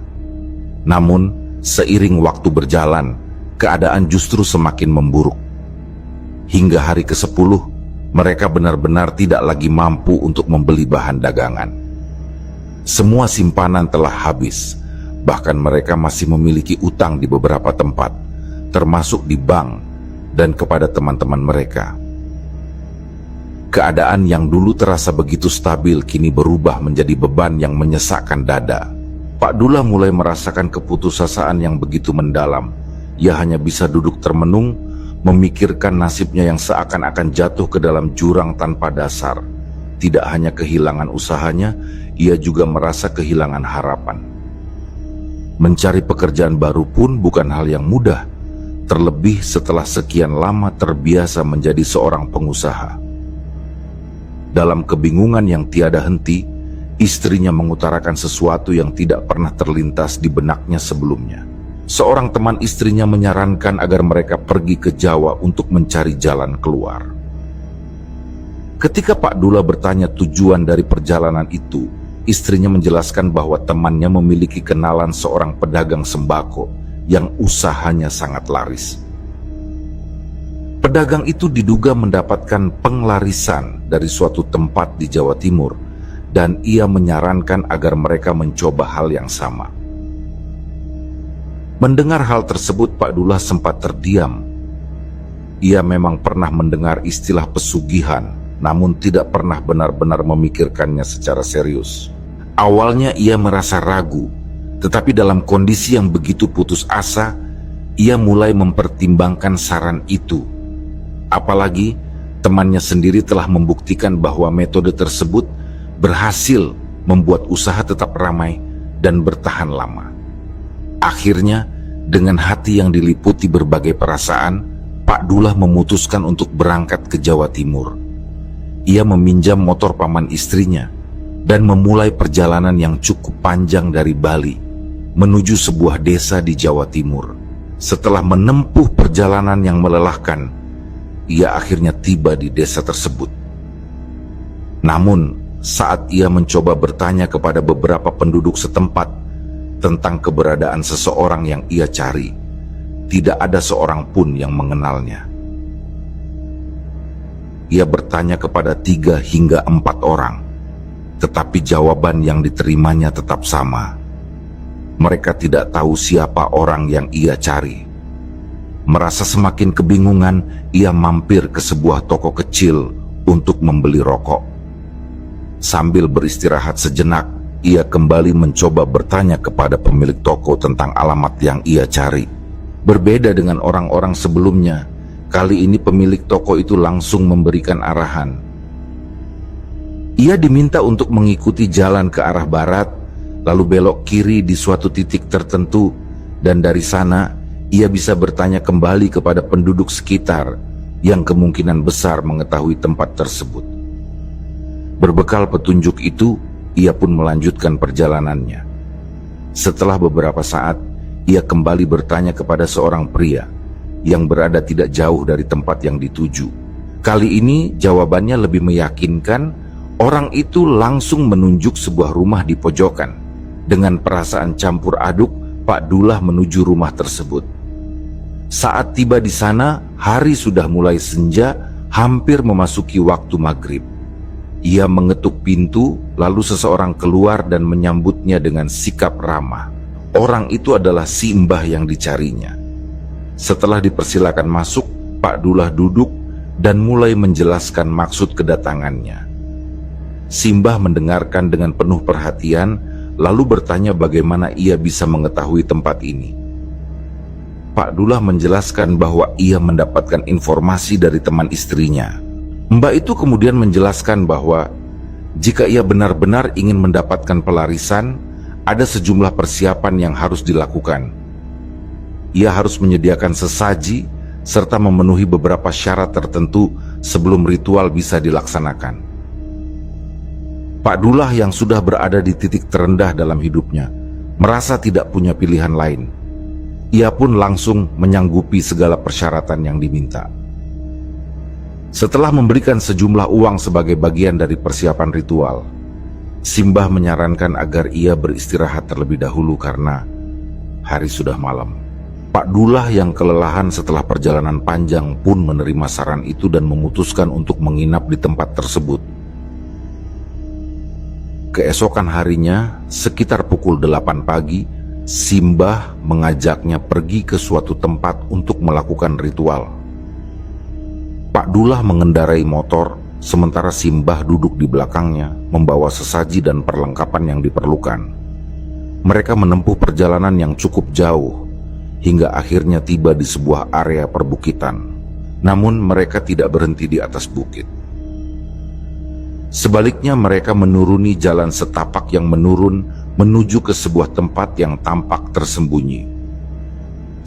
Namun, seiring waktu berjalan, keadaan justru semakin memburuk. Hingga hari ke-10, mereka benar-benar tidak lagi mampu untuk membeli bahan dagangan. Semua simpanan telah habis, bahkan mereka masih memiliki utang di beberapa tempat, termasuk di bank dan kepada teman-teman mereka. Keadaan yang dulu terasa begitu stabil kini berubah menjadi beban yang menyesakkan dada. Pak Dullah mulai merasakan keputusasaan yang begitu mendalam. Ia hanya bisa duduk termenung, memikirkan nasibnya yang seakan-akan jatuh ke dalam jurang tanpa dasar. Tidak hanya kehilangan usahanya, ia juga merasa kehilangan harapan. Mencari pekerjaan baru pun bukan hal yang mudah, terlebih setelah sekian lama terbiasa menjadi seorang pengusaha. Dalam kebingungan yang tiada henti, istrinya mengutarakan sesuatu yang tidak pernah terlintas di benaknya sebelumnya. Seorang teman istrinya menyarankan agar mereka pergi ke Jawa untuk mencari jalan keluar. Ketika Pak Dullah bertanya tujuan dari perjalanan itu, istrinya menjelaskan bahwa temannya memiliki kenalan seorang pedagang sembako yang usahanya sangat laris. Pedagang itu diduga mendapatkan penglarisan dari suatu tempat di Jawa Timur, dan ia menyarankan agar mereka mencoba hal yang sama. Mendengar hal tersebut, Pak Dullah sempat terdiam. Ia memang pernah mendengar istilah pesugihan, namun tidak pernah benar-benar memikirkannya secara serius. Awalnya ia merasa ragu, tetapi dalam kondisi yang begitu putus asa, ia mulai mempertimbangkan saran itu. Apalagi temannya sendiri telah membuktikan bahwa metode tersebut berhasil membuat usaha tetap ramai dan bertahan lama. Akhirnya, dengan hati yang diliputi berbagai perasaan, Pak Dullah memutuskan untuk berangkat ke Jawa Timur. Ia meminjam motor paman istrinya dan memulai perjalanan yang cukup panjang dari Bali menuju sebuah desa di Jawa Timur. Setelah menempuh perjalanan yang melelahkan, ia akhirnya tiba di desa tersebut. Namun, saat ia mencoba bertanya kepada beberapa penduduk setempat tentang keberadaan seseorang yang ia cari, tidak ada seorang pun yang mengenalnya. Ia bertanya kepada 3 hingga 4 orang, tetapi jawaban yang diterimanya tetap sama. Mereka tidak tahu siapa orang yang ia cari. Merasa semakin kebingungan, ia mampir ke sebuah toko kecil untuk membeli rokok. Sambil beristirahat sejenak, ia kembali mencoba bertanya kepada pemilik toko tentang alamat yang ia cari. Berbeda dengan orang-orang sebelumnya, kali ini pemilik toko itu langsung memberikan arahan. Ia diminta untuk mengikuti jalan ke arah barat, lalu belok kiri di suatu titik tertentu, dan dari sana ia bisa bertanya kembali kepada penduduk sekitar yang kemungkinan besar mengetahui tempat tersebut. Berbekal petunjuk itu, ia pun melanjutkan perjalanannya. Setelah beberapa saat, ia kembali bertanya kepada seorang pria yang berada tidak jauh dari tempat yang dituju. Kali ini jawabannya lebih meyakinkan. Orang itu langsung menunjuk sebuah rumah di pojokan. Dengan perasaan campur aduk, Pak Dullah menuju rumah tersebut. Saat tiba di sana, hari sudah mulai senja, hampir memasuki waktu maghrib. Ia mengetuk pintu, lalu seseorang keluar dan menyambutnya dengan sikap ramah. Orang itu adalah si Mbah yang dicarinya. Setelah dipersilakan masuk, Pak Dullah duduk dan mulai menjelaskan maksud kedatangannya. Si Mbah mendengarkan dengan penuh perhatian, lalu bertanya bagaimana ia bisa mengetahui tempat ini. Pak Dullah menjelaskan bahwa ia mendapatkan informasi dari teman istrinya. Mbak itu kemudian menjelaskan bahwa jika ia benar-benar ingin mendapatkan pelarisan, ada sejumlah persiapan yang harus dilakukan. Ia harus menyediakan sesaji serta memenuhi beberapa syarat tertentu sebelum ritual bisa dilaksanakan. Pak Dullah yang sudah berada di titik terendah dalam hidupnya merasa tidak punya pilihan lain. Ia pun langsung menyanggupi segala persyaratan yang diminta. Setelah memberikan sejumlah uang sebagai bagian dari persiapan ritual, si Mbah menyarankan agar ia beristirahat terlebih dahulu karena hari sudah malam. Pak Dullah yang kelelahan setelah perjalanan panjang pun menerima saran itu dan memutuskan untuk menginap di tempat tersebut. Keesokan harinya, sekitar pukul 8 pagi, si Mbah mengajaknya pergi ke suatu tempat untuk melakukan ritual. Pak Dullah mengendarai motor, sementara si Mbah duduk di belakangnya, membawa sesaji dan perlengkapan yang diperlukan. Mereka menempuh perjalanan yang cukup jauh, hingga akhirnya tiba di sebuah area perbukitan. Namun mereka tidak berhenti di atas bukit. Sebaliknya mereka menuruni jalan setapak yang menurun menuju ke sebuah tempat yang tampak tersembunyi.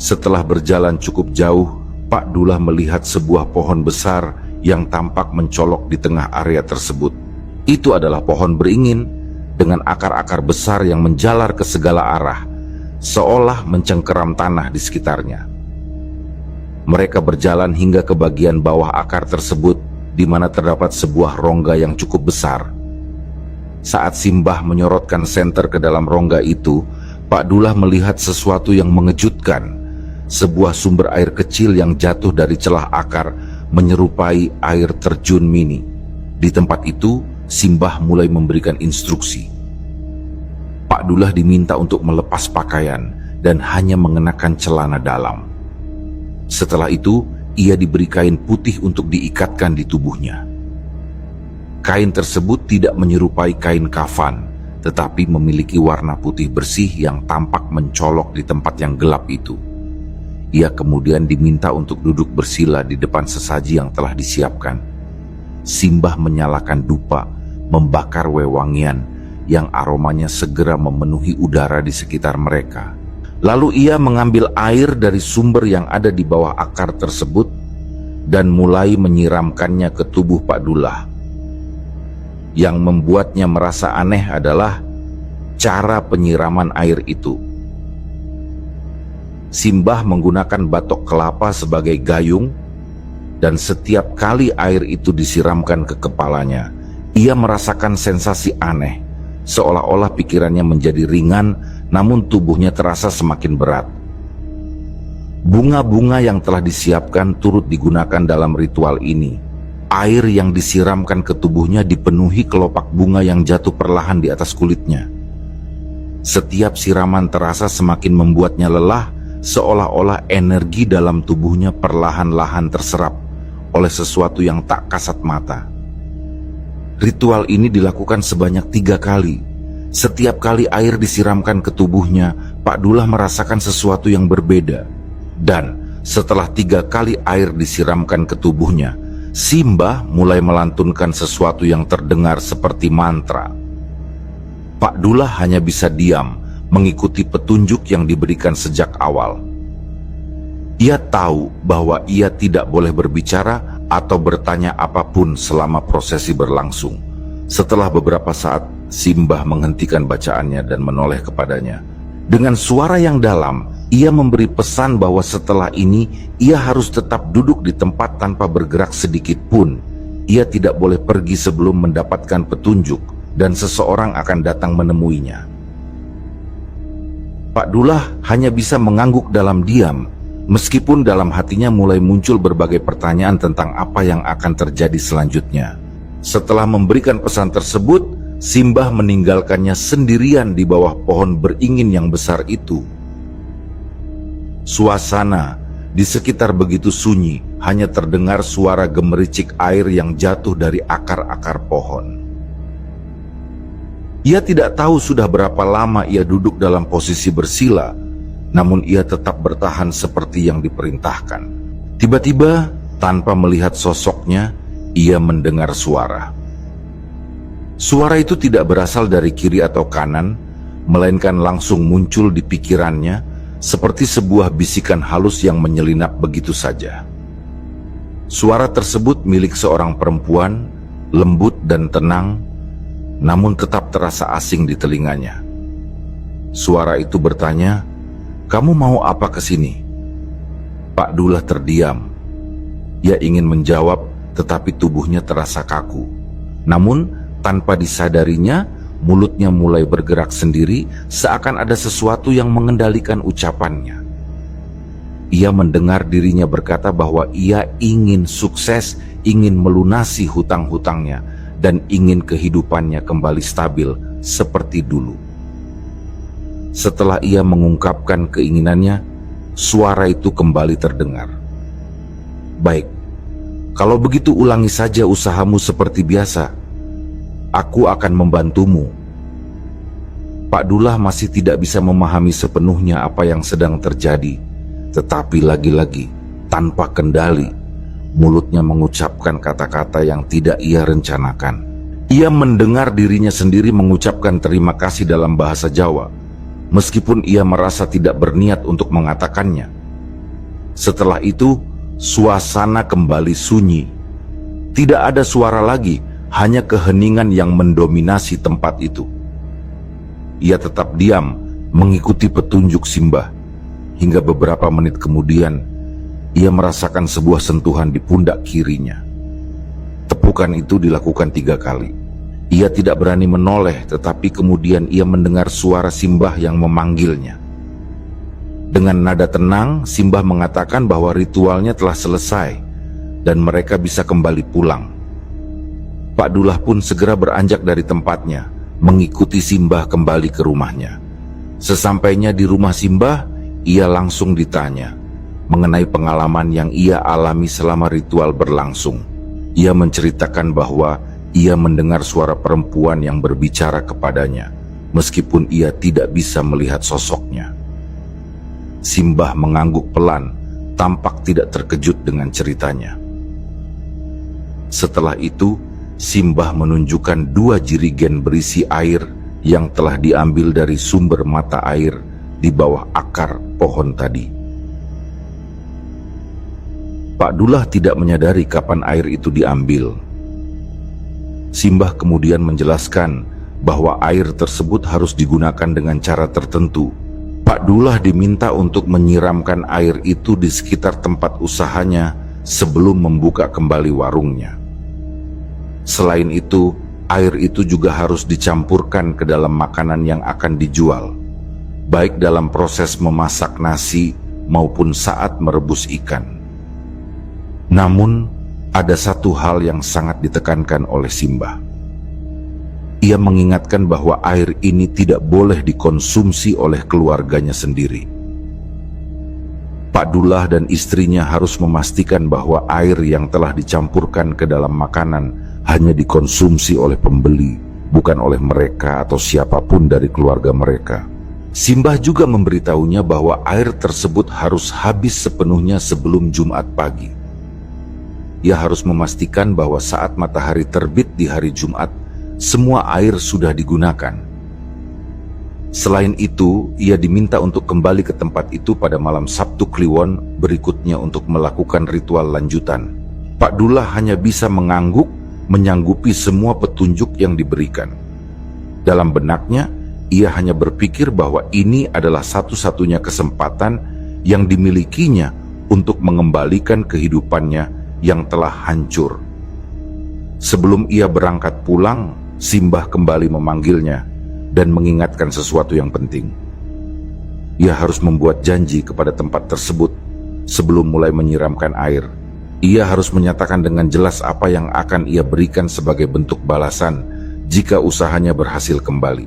Setelah berjalan cukup jauh, Pak Dullah melihat sebuah pohon besar yang tampak mencolok di tengah area tersebut. Itu adalah pohon beringin dengan akar-akar besar yang menjalar ke segala arah, seolah mencengkeram tanah di sekitarnya. Mereka berjalan hingga ke bagian bawah akar tersebut, di mana terdapat sebuah rongga yang cukup besar. Saat si Mbah menyorotkan senter ke dalam rongga itu, Pak Dullah melihat sesuatu yang mengejutkan. Sebuah sumber air kecil yang jatuh dari celah akar menyerupai air terjun mini. Di tempat itu, si Mbah mulai memberikan instruksi. Pak Dullah diminta untuk melepas pakaian dan hanya mengenakan celana dalam. Setelah itu, ia diberi kain putih untuk diikatkan di tubuhnya. Kain tersebut tidak menyerupai kain kafan, tetapi memiliki warna putih bersih yang tampak mencolok di tempat yang gelap itu. Ia kemudian diminta untuk duduk bersila di depan sesaji yang telah disiapkan. Simbah menyalakan dupa, membakar wewangian yang aromanya segera memenuhi udara di sekitar mereka. Lalu ia mengambil air dari sumber yang ada di bawah akar tersebut dan mulai menyiramkannya ke tubuh Pak Dullah. Yang membuatnya merasa aneh adalah cara penyiraman air itu. Simbah menggunakan batok kelapa sebagai gayung, dan setiap kali air itu disiramkan ke kepalanya, ia merasakan sensasi aneh, seolah-olah pikirannya menjadi ringan, namun tubuhnya terasa semakin berat. Bunga-bunga yang telah disiapkan turut digunakan dalam ritual ini. Air yang disiramkan ke tubuhnya dipenuhi kelopak bunga yang jatuh perlahan di atas kulitnya. Setiap siraman terasa semakin membuatnya lelah, seolah-olah energi dalam tubuhnya perlahan-lahan terserap oleh sesuatu yang tak kasat mata. Ritual ini dilakukan sebanyak 3 kali. Setiap kali air disiramkan ke tubuhnya, Pak Dullah merasakan sesuatu yang berbeda. Dan setelah 3 kali air disiramkan ke tubuhnya, Simbah mulai melantunkan sesuatu yang terdengar seperti mantra. Pak Dullah hanya bisa diam, mengikuti petunjuk yang diberikan sejak awal. Ia tahu bahwa ia tidak boleh berbicara atau bertanya apapun selama prosesi berlangsung. Setelah beberapa saat, Simbah menghentikan bacaannya dan menoleh kepadanya. Dengan suara yang dalam, ia memberi pesan bahwa setelah ini ia harus tetap duduk di tempat tanpa bergerak sedikit pun. Ia tidak boleh pergi sebelum mendapatkan petunjuk dan seseorang akan datang menemuinya. Pak Dullah hanya bisa mengangguk dalam diam, meskipun dalam hatinya mulai muncul berbagai pertanyaan tentang apa yang akan terjadi selanjutnya. Setelah memberikan pesan tersebut, Simbah meninggalkannya sendirian di bawah pohon beringin yang besar itu. Suasana di sekitar begitu sunyi, hanya terdengar suara gemericik air yang jatuh dari akar-akar pohon. Ia tidak tahu sudah berapa lama ia duduk dalam posisi bersila, namun ia tetap bertahan seperti yang diperintahkan. Tiba-tiba, tanpa melihat sosoknya, ia mendengar suara. Suara itu tidak berasal dari kiri atau kanan, melainkan langsung muncul di pikirannya, seperti sebuah bisikan halus yang menyelinap begitu saja. Suara tersebut milik seorang perempuan, lembut dan tenang, namun tetap terasa asing di telinganya. Suara itu bertanya, "Kamu mau apa ke sini?" Pak Dullah terdiam. Ia ingin menjawab, tetapi tubuhnya terasa kaku. Namun, tanpa disadarinya, mulutnya mulai bergerak sendiri, seakan ada sesuatu yang mengendalikan ucapannya. Ia mendengar dirinya berkata bahwa ia ingin sukses, ingin melunasi hutang-hutangnya, dan ingin kehidupannya kembali stabil seperti dulu. Setelah ia mengungkapkan keinginannya, suara itu kembali terdengar. "Baik, kalau begitu ulangi saja usahamu seperti biasa. Aku akan membantumu." Pak Dullah masih tidak bisa memahami sepenuhnya apa yang sedang terjadi, tetapi lagi-lagi tanpa kendali, mulutnya mengucapkan kata-kata yang tidak ia rencanakan. Ia mendengar dirinya sendiri mengucapkan terima kasih dalam bahasa Jawa, meskipun ia merasa tidak berniat untuk mengatakannya. Setelah itu, suasana kembali sunyi. Tidak ada suara lagi, hanya keheningan yang mendominasi tempat itu. Ia tetap diam, mengikuti petunjuk Simbah. Hingga beberapa menit kemudian, ia merasakan sebuah sentuhan di pundak kirinya. Tepukan itu dilakukan 3 kali. Ia tidak berani menoleh, tetapi kemudian ia mendengar suara Simbah yang memanggilnya. Dengan nada tenang, Simbah mengatakan bahwa ritualnya telah selesai dan mereka bisa kembali pulang. Pak Dullah pun segera beranjak dari tempatnya, mengikuti Simbah kembali ke rumahnya. Sesampainya di rumah Simbah, ia langsung ditanya mengenai pengalaman yang ia alami selama ritual berlangsung. Ia menceritakan bahwa Ia mendengar suara perempuan yang berbicara kepadanya, meskipun ia tidak bisa melihat sosoknya. Simbah mengangguk pelan, tampak tidak terkejut dengan ceritanya. Setelah itu, Simbah menunjukkan 2 jirigen berisi air yang telah diambil dari sumber mata air di bawah akar pohon tadi. Pak Dullah tidak menyadari kapan air itu diambil. Simbah kemudian menjelaskan bahwa air tersebut harus digunakan dengan cara tertentu. Pak Dullah diminta untuk menyiramkan air itu di sekitar tempat usahanya sebelum membuka kembali warungnya. Selain itu, air itu juga harus dicampurkan ke dalam makanan yang akan dijual, baik dalam proses memasak nasi maupun saat merebus ikan. Namun, ada satu hal yang sangat ditekankan oleh Simbah. Ia mengingatkan bahwa air ini tidak boleh dikonsumsi oleh keluarganya sendiri. Pak Dullah dan istrinya harus memastikan bahwa air yang telah dicampurkan ke dalam makanan hanya dikonsumsi oleh pembeli, bukan oleh mereka atau siapapun dari keluarga mereka. Simbah juga memberitahunya bahwa air tersebut harus habis sepenuhnya sebelum Jumat pagi. Ia harus memastikan bahwa saat matahari terbit di hari Jumat, semua air sudah digunakan. Selain itu, ia diminta untuk kembali ke tempat itu pada malam Sabtu Kliwon berikutnya untuk melakukan ritual lanjutan. Pak Dullah hanya bisa mengangguk, menyanggupi semua petunjuk yang diberikan. Dalam benaknya, ia hanya berpikir bahwa ini adalah satu-satunya kesempatan yang dimilikinya untuk mengembalikan kehidupannya yang telah hancur. Sebelum ia berangkat pulang, Simbah kembali memanggilnya dan mengingatkan sesuatu yang penting. Ia harus membuat janji kepada tempat tersebut sebelum mulai menyiramkan air. Ia harus menyatakan dengan jelas apa yang akan ia berikan sebagai bentuk balasan jika usahanya berhasil kembali.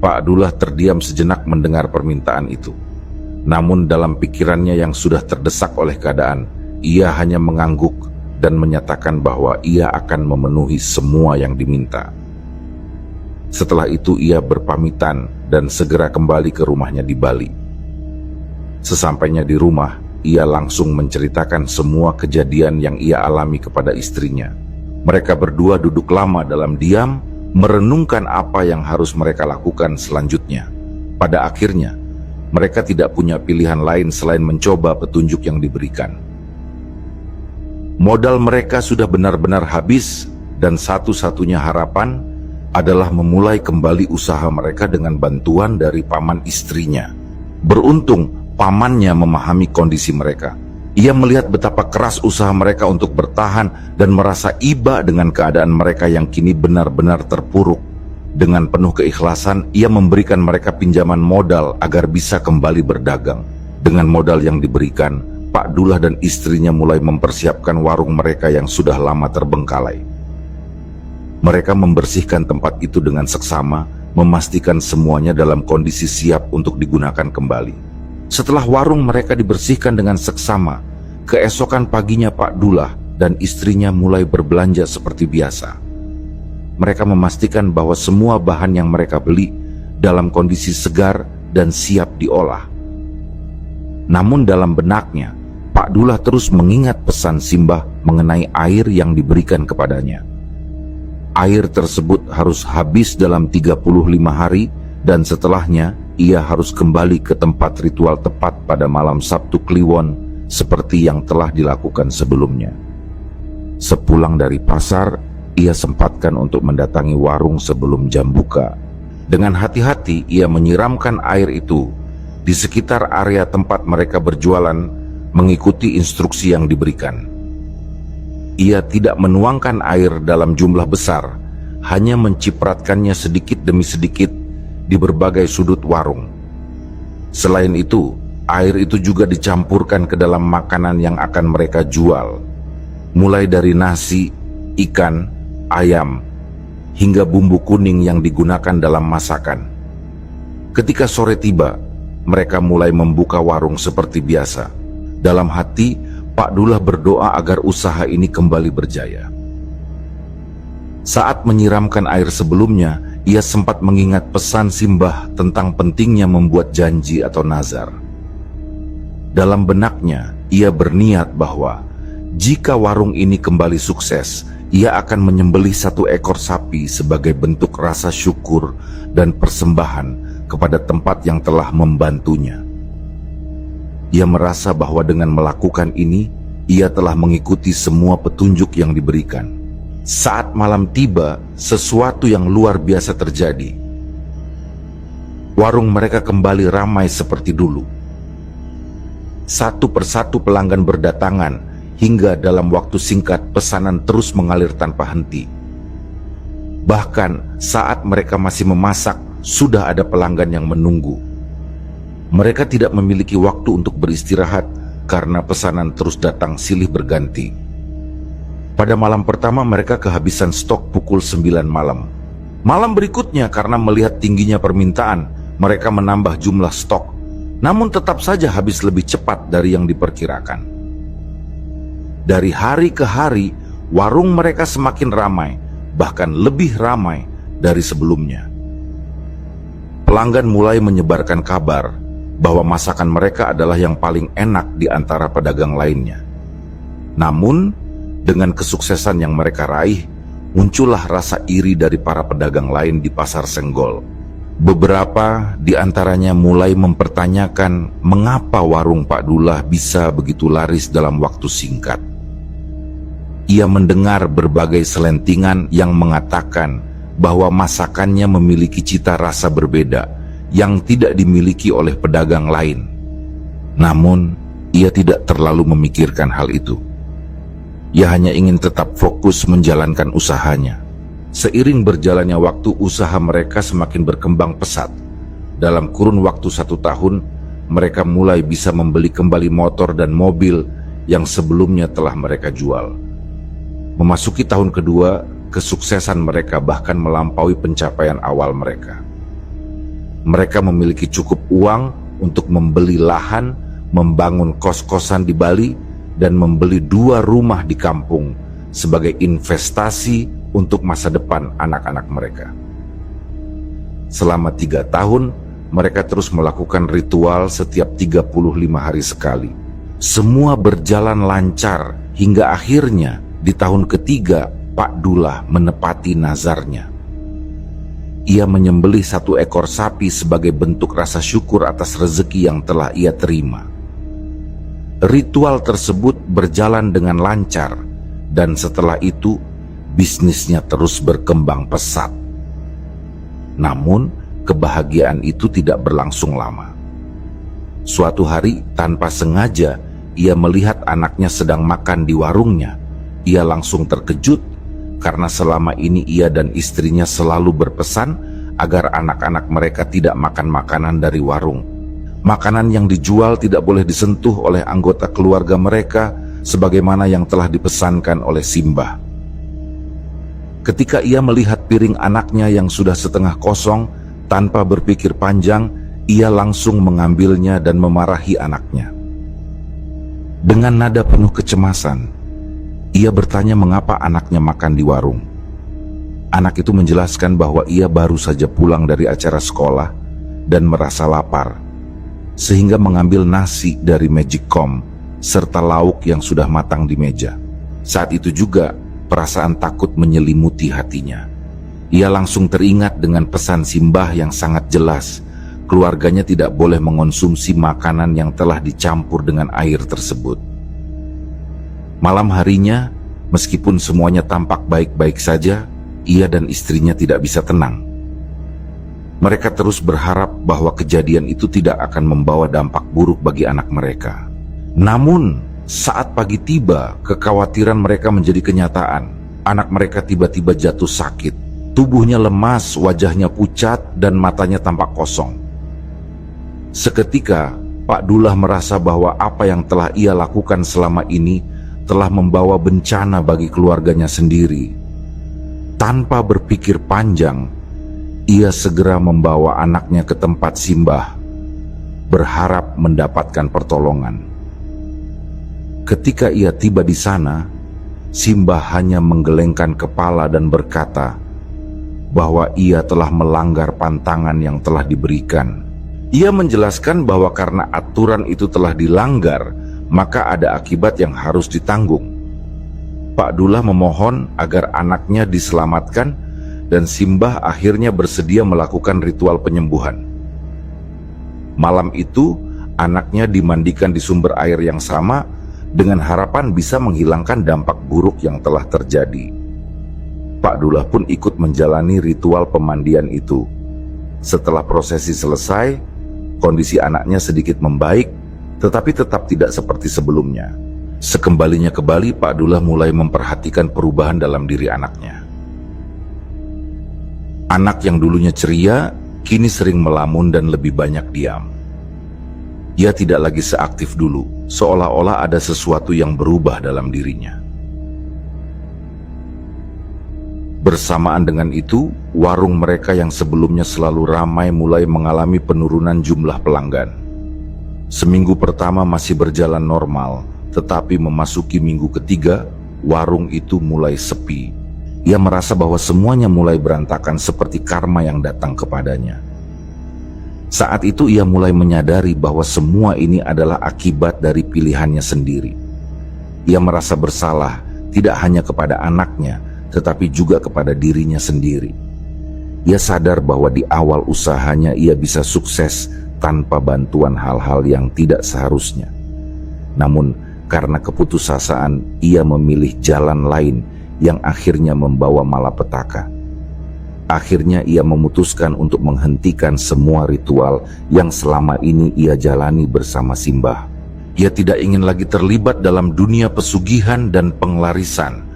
Pak Dullah terdiam sejenak mendengar permintaan itu. Namun dalam pikirannya yang sudah terdesak oleh keadaan, ia hanya mengangguk dan menyatakan bahwa ia akan memenuhi semua yang diminta. Setelah itu ia berpamitan dan segera kembali ke rumahnya di Bali. Sesampainya di rumah, ia langsung menceritakan semua kejadian yang ia alami kepada istrinya. Mereka berdua duduk lama dalam diam, merenungkan apa yang harus mereka lakukan selanjutnya. Pada akhirnya, mereka tidak punya pilihan lain selain mencoba petunjuk yang diberikan. Modal mereka sudah benar-benar habis dan satu-satunya harapan adalah memulai kembali usaha mereka dengan bantuan dari paman istrinya. Beruntung, pamannya memahami kondisi mereka. Ia melihat betapa keras usaha mereka untuk bertahan dan merasa iba dengan keadaan mereka yang kini benar-benar terpuruk. Dengan penuh keikhlasan, ia memberikan mereka pinjaman modal agar bisa kembali berdagang. Dengan modal yang diberikan, Pak Dullah dan istrinya mulai mempersiapkan warung mereka yang sudah lama terbengkalai. Mereka membersihkan tempat itu dengan seksama, memastikan semuanya dalam kondisi siap untuk digunakan kembali. Setelah warung mereka dibersihkan dengan seksama, keesokan paginya Pak Dullah dan istrinya mulai berbelanja seperti biasa. Mereka memastikan bahwa semua bahan yang mereka beli dalam kondisi segar dan siap diolah. Namun dalam benaknya, Pak Dullah terus mengingat pesan Simbah mengenai air yang diberikan kepadanya. Air tersebut harus habis dalam 35 hari dan setelahnya ia harus kembali ke tempat ritual tepat pada malam Sabtu Kliwon seperti yang telah dilakukan sebelumnya. Sepulang dari pasar, ia sempatkan untuk mendatangi warung sebelum jam buka. Dengan hati-hati ia menyiramkan air itu di sekitar area tempat mereka berjualan mengikuti instruksi yang diberikan. Ia tidak menuangkan air dalam jumlah besar, hanya mencipratkannya sedikit demi sedikit di berbagai sudut warung. Selain itu, air itu juga dicampurkan ke dalam makanan yang akan mereka jual, mulai dari nasi, ikan, ayam, hingga bumbu kuning yang digunakan dalam masakan. Ketika sore tiba, mereka mulai membuka warung seperti biasa. Dalam hati, Pak Dullah berdoa agar usaha ini kembali berjaya. Saat menyiramkan air sebelumnya, ia sempat mengingat pesan Simbah tentang pentingnya membuat janji atau nazar. Dalam benaknya, ia berniat bahwa jika warung ini kembali sukses, ia akan menyembelih 1 ekor sapi sebagai bentuk rasa syukur dan persembahan kepada tempat yang telah membantunya. Ia merasa bahwa dengan melakukan ini, ia telah mengikuti semua petunjuk yang diberikan. Saat malam tiba, sesuatu yang luar biasa terjadi. Warung mereka kembali ramai seperti dulu. Satu persatu pelanggan berdatangan, hingga dalam waktu singkat pesanan terus mengalir tanpa henti. Bahkan saat mereka masih memasak, sudah ada pelanggan yang menunggu. Mereka tidak memiliki waktu untuk beristirahat karena pesanan terus datang silih berganti. Pada malam pertama mereka kehabisan stok pukul 9 malam. Malam berikutnya karena melihat tingginya permintaan, mereka menambah jumlah stok. Namun tetap saja habis lebih cepat dari yang diperkirakan. Dari hari ke hari, warung mereka semakin ramai, bahkan lebih ramai dari sebelumnya. Pelanggan mulai menyebarkan kabar bahwa masakan mereka adalah yang paling enak di antara pedagang lainnya. Namun, dengan kesuksesan yang mereka raih, muncullah rasa iri dari para pedagang lain di Pasar Senggol. Beberapa di antaranya mulai mempertanyakan mengapa warung Pak Dullah bisa begitu laris dalam waktu singkat. Ia mendengar berbagai selentingan yang mengatakan bahwa masakannya memiliki cita rasa berbeda yang tidak dimiliki oleh pedagang lain. Namun, ia tidak terlalu memikirkan hal itu. Ia hanya ingin tetap fokus menjalankan usahanya. Seiring berjalannya waktu, usaha mereka semakin berkembang pesat. Dalam kurun waktu 1 tahun, mereka mulai bisa membeli kembali motor dan mobil yang sebelumnya telah mereka jual. Memasuki tahun kedua, kesuksesan mereka bahkan melampaui pencapaian awal mereka. Mereka memiliki cukup uang untuk membeli lahan, membangun kos-kosan di Bali, dan membeli 2 rumah di kampung sebagai investasi untuk masa depan anak-anak mereka. Selama 3 tahun, mereka terus melakukan ritual setiap 35 hari sekali. Semua berjalan lancar hingga akhirnya di tahun ketiga Pak Dullah menepati nazarnya. Ia menyembelih 1 ekor sapi sebagai bentuk rasa syukur atas rezeki yang telah ia terima. Ritual tersebut berjalan dengan lancar, dan setelah itu bisnisnya terus berkembang pesat. Namun, kebahagiaan itu tidak berlangsung lama. Suatu hari, tanpa sengaja, ia melihat anaknya sedang makan di warungnya. Ia langsung terkejut karena selama ini ia dan istrinya selalu berpesan agar anak-anak mereka tidak makan makanan dari warung. Makanan yang dijual tidak boleh disentuh oleh anggota keluarga mereka sebagaimana yang telah dipesankan oleh Simbah. Ketika ia melihat piring anaknya yang sudah setengah kosong, tanpa berpikir panjang, ia langsung mengambilnya dan memarahi anaknya. Dengan nada penuh kecemasan, ia bertanya mengapa anaknya makan di warung. Anak itu menjelaskan bahwa ia baru saja pulang dari acara sekolah dan merasa lapar, sehingga mengambil nasi dari Magicom serta lauk yang sudah matang di meja. Saat itu juga perasaan takut menyelimuti hatinya. Ia langsung teringat dengan pesan Simbah yang sangat jelas. Keluarganya tidak boleh mengonsumsi makanan yang telah dicampur dengan air tersebut. Malam harinya, meskipun semuanya tampak baik-baik saja, ia dan istrinya tidak bisa tenang. Mereka terus berharap bahwa kejadian itu tidak akan membawa dampak buruk bagi anak mereka. Namun, saat pagi tiba, kekhawatiran mereka menjadi kenyataan. Anak mereka tiba-tiba jatuh sakit. Tubuhnya lemas, wajahnya pucat, dan matanya tampak kosong. Seketika, Pak Dullah merasa bahwa apa yang telah ia lakukan selama ini telah membawa bencana bagi keluarganya sendiri. Tanpa berpikir panjang, ia segera membawa anaknya ke tempat Simbah, berharap mendapatkan pertolongan. Ketika ia tiba di sana, Simbah hanya menggelengkan kepala dan berkata bahwa ia telah melanggar pantangan yang telah diberikan. Ia menjelaskan bahwa karena aturan itu telah dilanggar, maka ada akibat yang harus ditanggung. Pak Dullah memohon agar anaknya diselamatkan dan Simbah akhirnya bersedia melakukan ritual penyembuhan. Malam itu, anaknya dimandikan di sumber air yang sama dengan harapan bisa menghilangkan dampak buruk yang telah terjadi. Pak Dullah pun ikut menjalani ritual pemandian itu. Setelah prosesi selesai, kondisi anaknya sedikit membaik, tetapi tetap tidak seperti sebelumnya. Sekembalinya ke Bali, Pak Dullah mulai memperhatikan perubahan dalam diri anaknya. Anak yang dulunya ceria, kini sering melamun dan lebih banyak diam. Ia tidak lagi seaktif dulu, seolah-olah ada sesuatu yang berubah dalam dirinya. Bersamaan dengan itu, warung mereka yang sebelumnya selalu ramai mulai mengalami penurunan jumlah pelanggan. Seminggu pertama masih berjalan normal, tetapi memasuki minggu ketiga, warung itu mulai sepi. Ia merasa bahwa semuanya mulai berantakan seperti karma yang datang kepadanya. Saat itu ia mulai menyadari bahwa semua ini adalah akibat dari pilihannya sendiri. Ia merasa bersalah tidak hanya kepada anaknya, tetapi juga kepada dirinya sendiri. Ia sadar bahwa di awal usahanya ia bisa sukses tanpa bantuan hal-hal yang tidak seharusnya. Namun karena keputusasaan, ia memilih jalan lain yang akhirnya membawa malapetaka. Akhirnya ia memutuskan untuk menghentikan semua ritual yang selama ini ia jalani bersama Simbah. Ia tidak ingin lagi terlibat dalam dunia pesugihan dan penglarisan.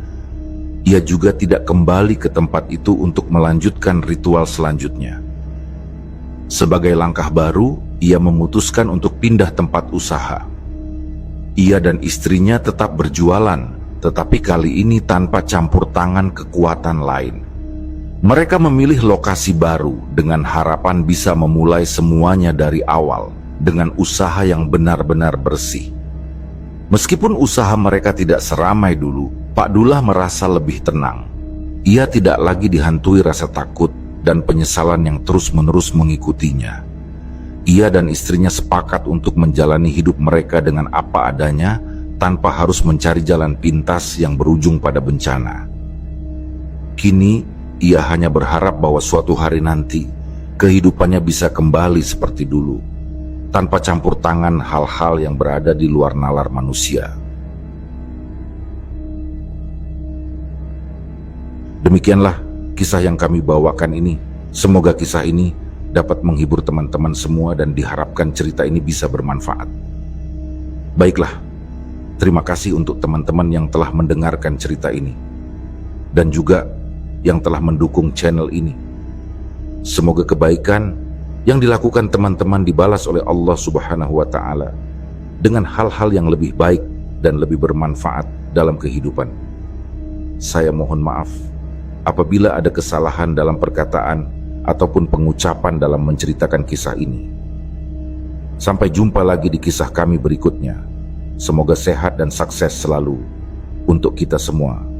Ia juga tidak kembali ke tempat itu untuk melanjutkan ritual selanjutnya. Sebagai langkah baru, ia memutuskan untuk pindah tempat usaha. Ia dan istrinya tetap berjualan, tetapi kali ini tanpa campur tangan kekuatan lain. Mereka memilih lokasi baru dengan harapan bisa memulai semuanya dari awal dengan usaha yang benar-benar bersih. Meskipun usaha mereka tidak seramai dulu, Pak Dullah merasa lebih tenang. Ia tidak lagi dihantui rasa takut dan penyesalan yang terus-menerus mengikutinya. Ia dan istrinya sepakat untuk menjalani hidup mereka dengan apa adanya tanpa harus mencari jalan pintas yang berujung pada bencana. Kini, ia hanya berharap bahwa suatu hari nanti kehidupannya bisa kembali seperti dulu, tanpa campur tangan hal-hal yang berada di luar nalar manusia. Demikianlah kisah yang kami bawakan ini. Semoga kisah ini dapat menghibur teman-teman semua dan diharapkan cerita ini bisa bermanfaat. Baiklah, terima kasih untuk teman-teman yang telah mendengarkan cerita ini dan juga yang telah mendukung channel ini. Semoga kebaikan yang dilakukan teman-teman dibalas oleh Allah Subhanahu wa Ta'ala dengan hal-hal yang lebih baik dan lebih bermanfaat dalam kehidupan. Saya mohon maaf apabila ada kesalahan dalam perkataan ataupun pengucapan dalam menceritakan kisah ini. Sampai jumpa lagi di kisah kami berikutnya. Semoga sehat dan sukses selalu untuk kita semua.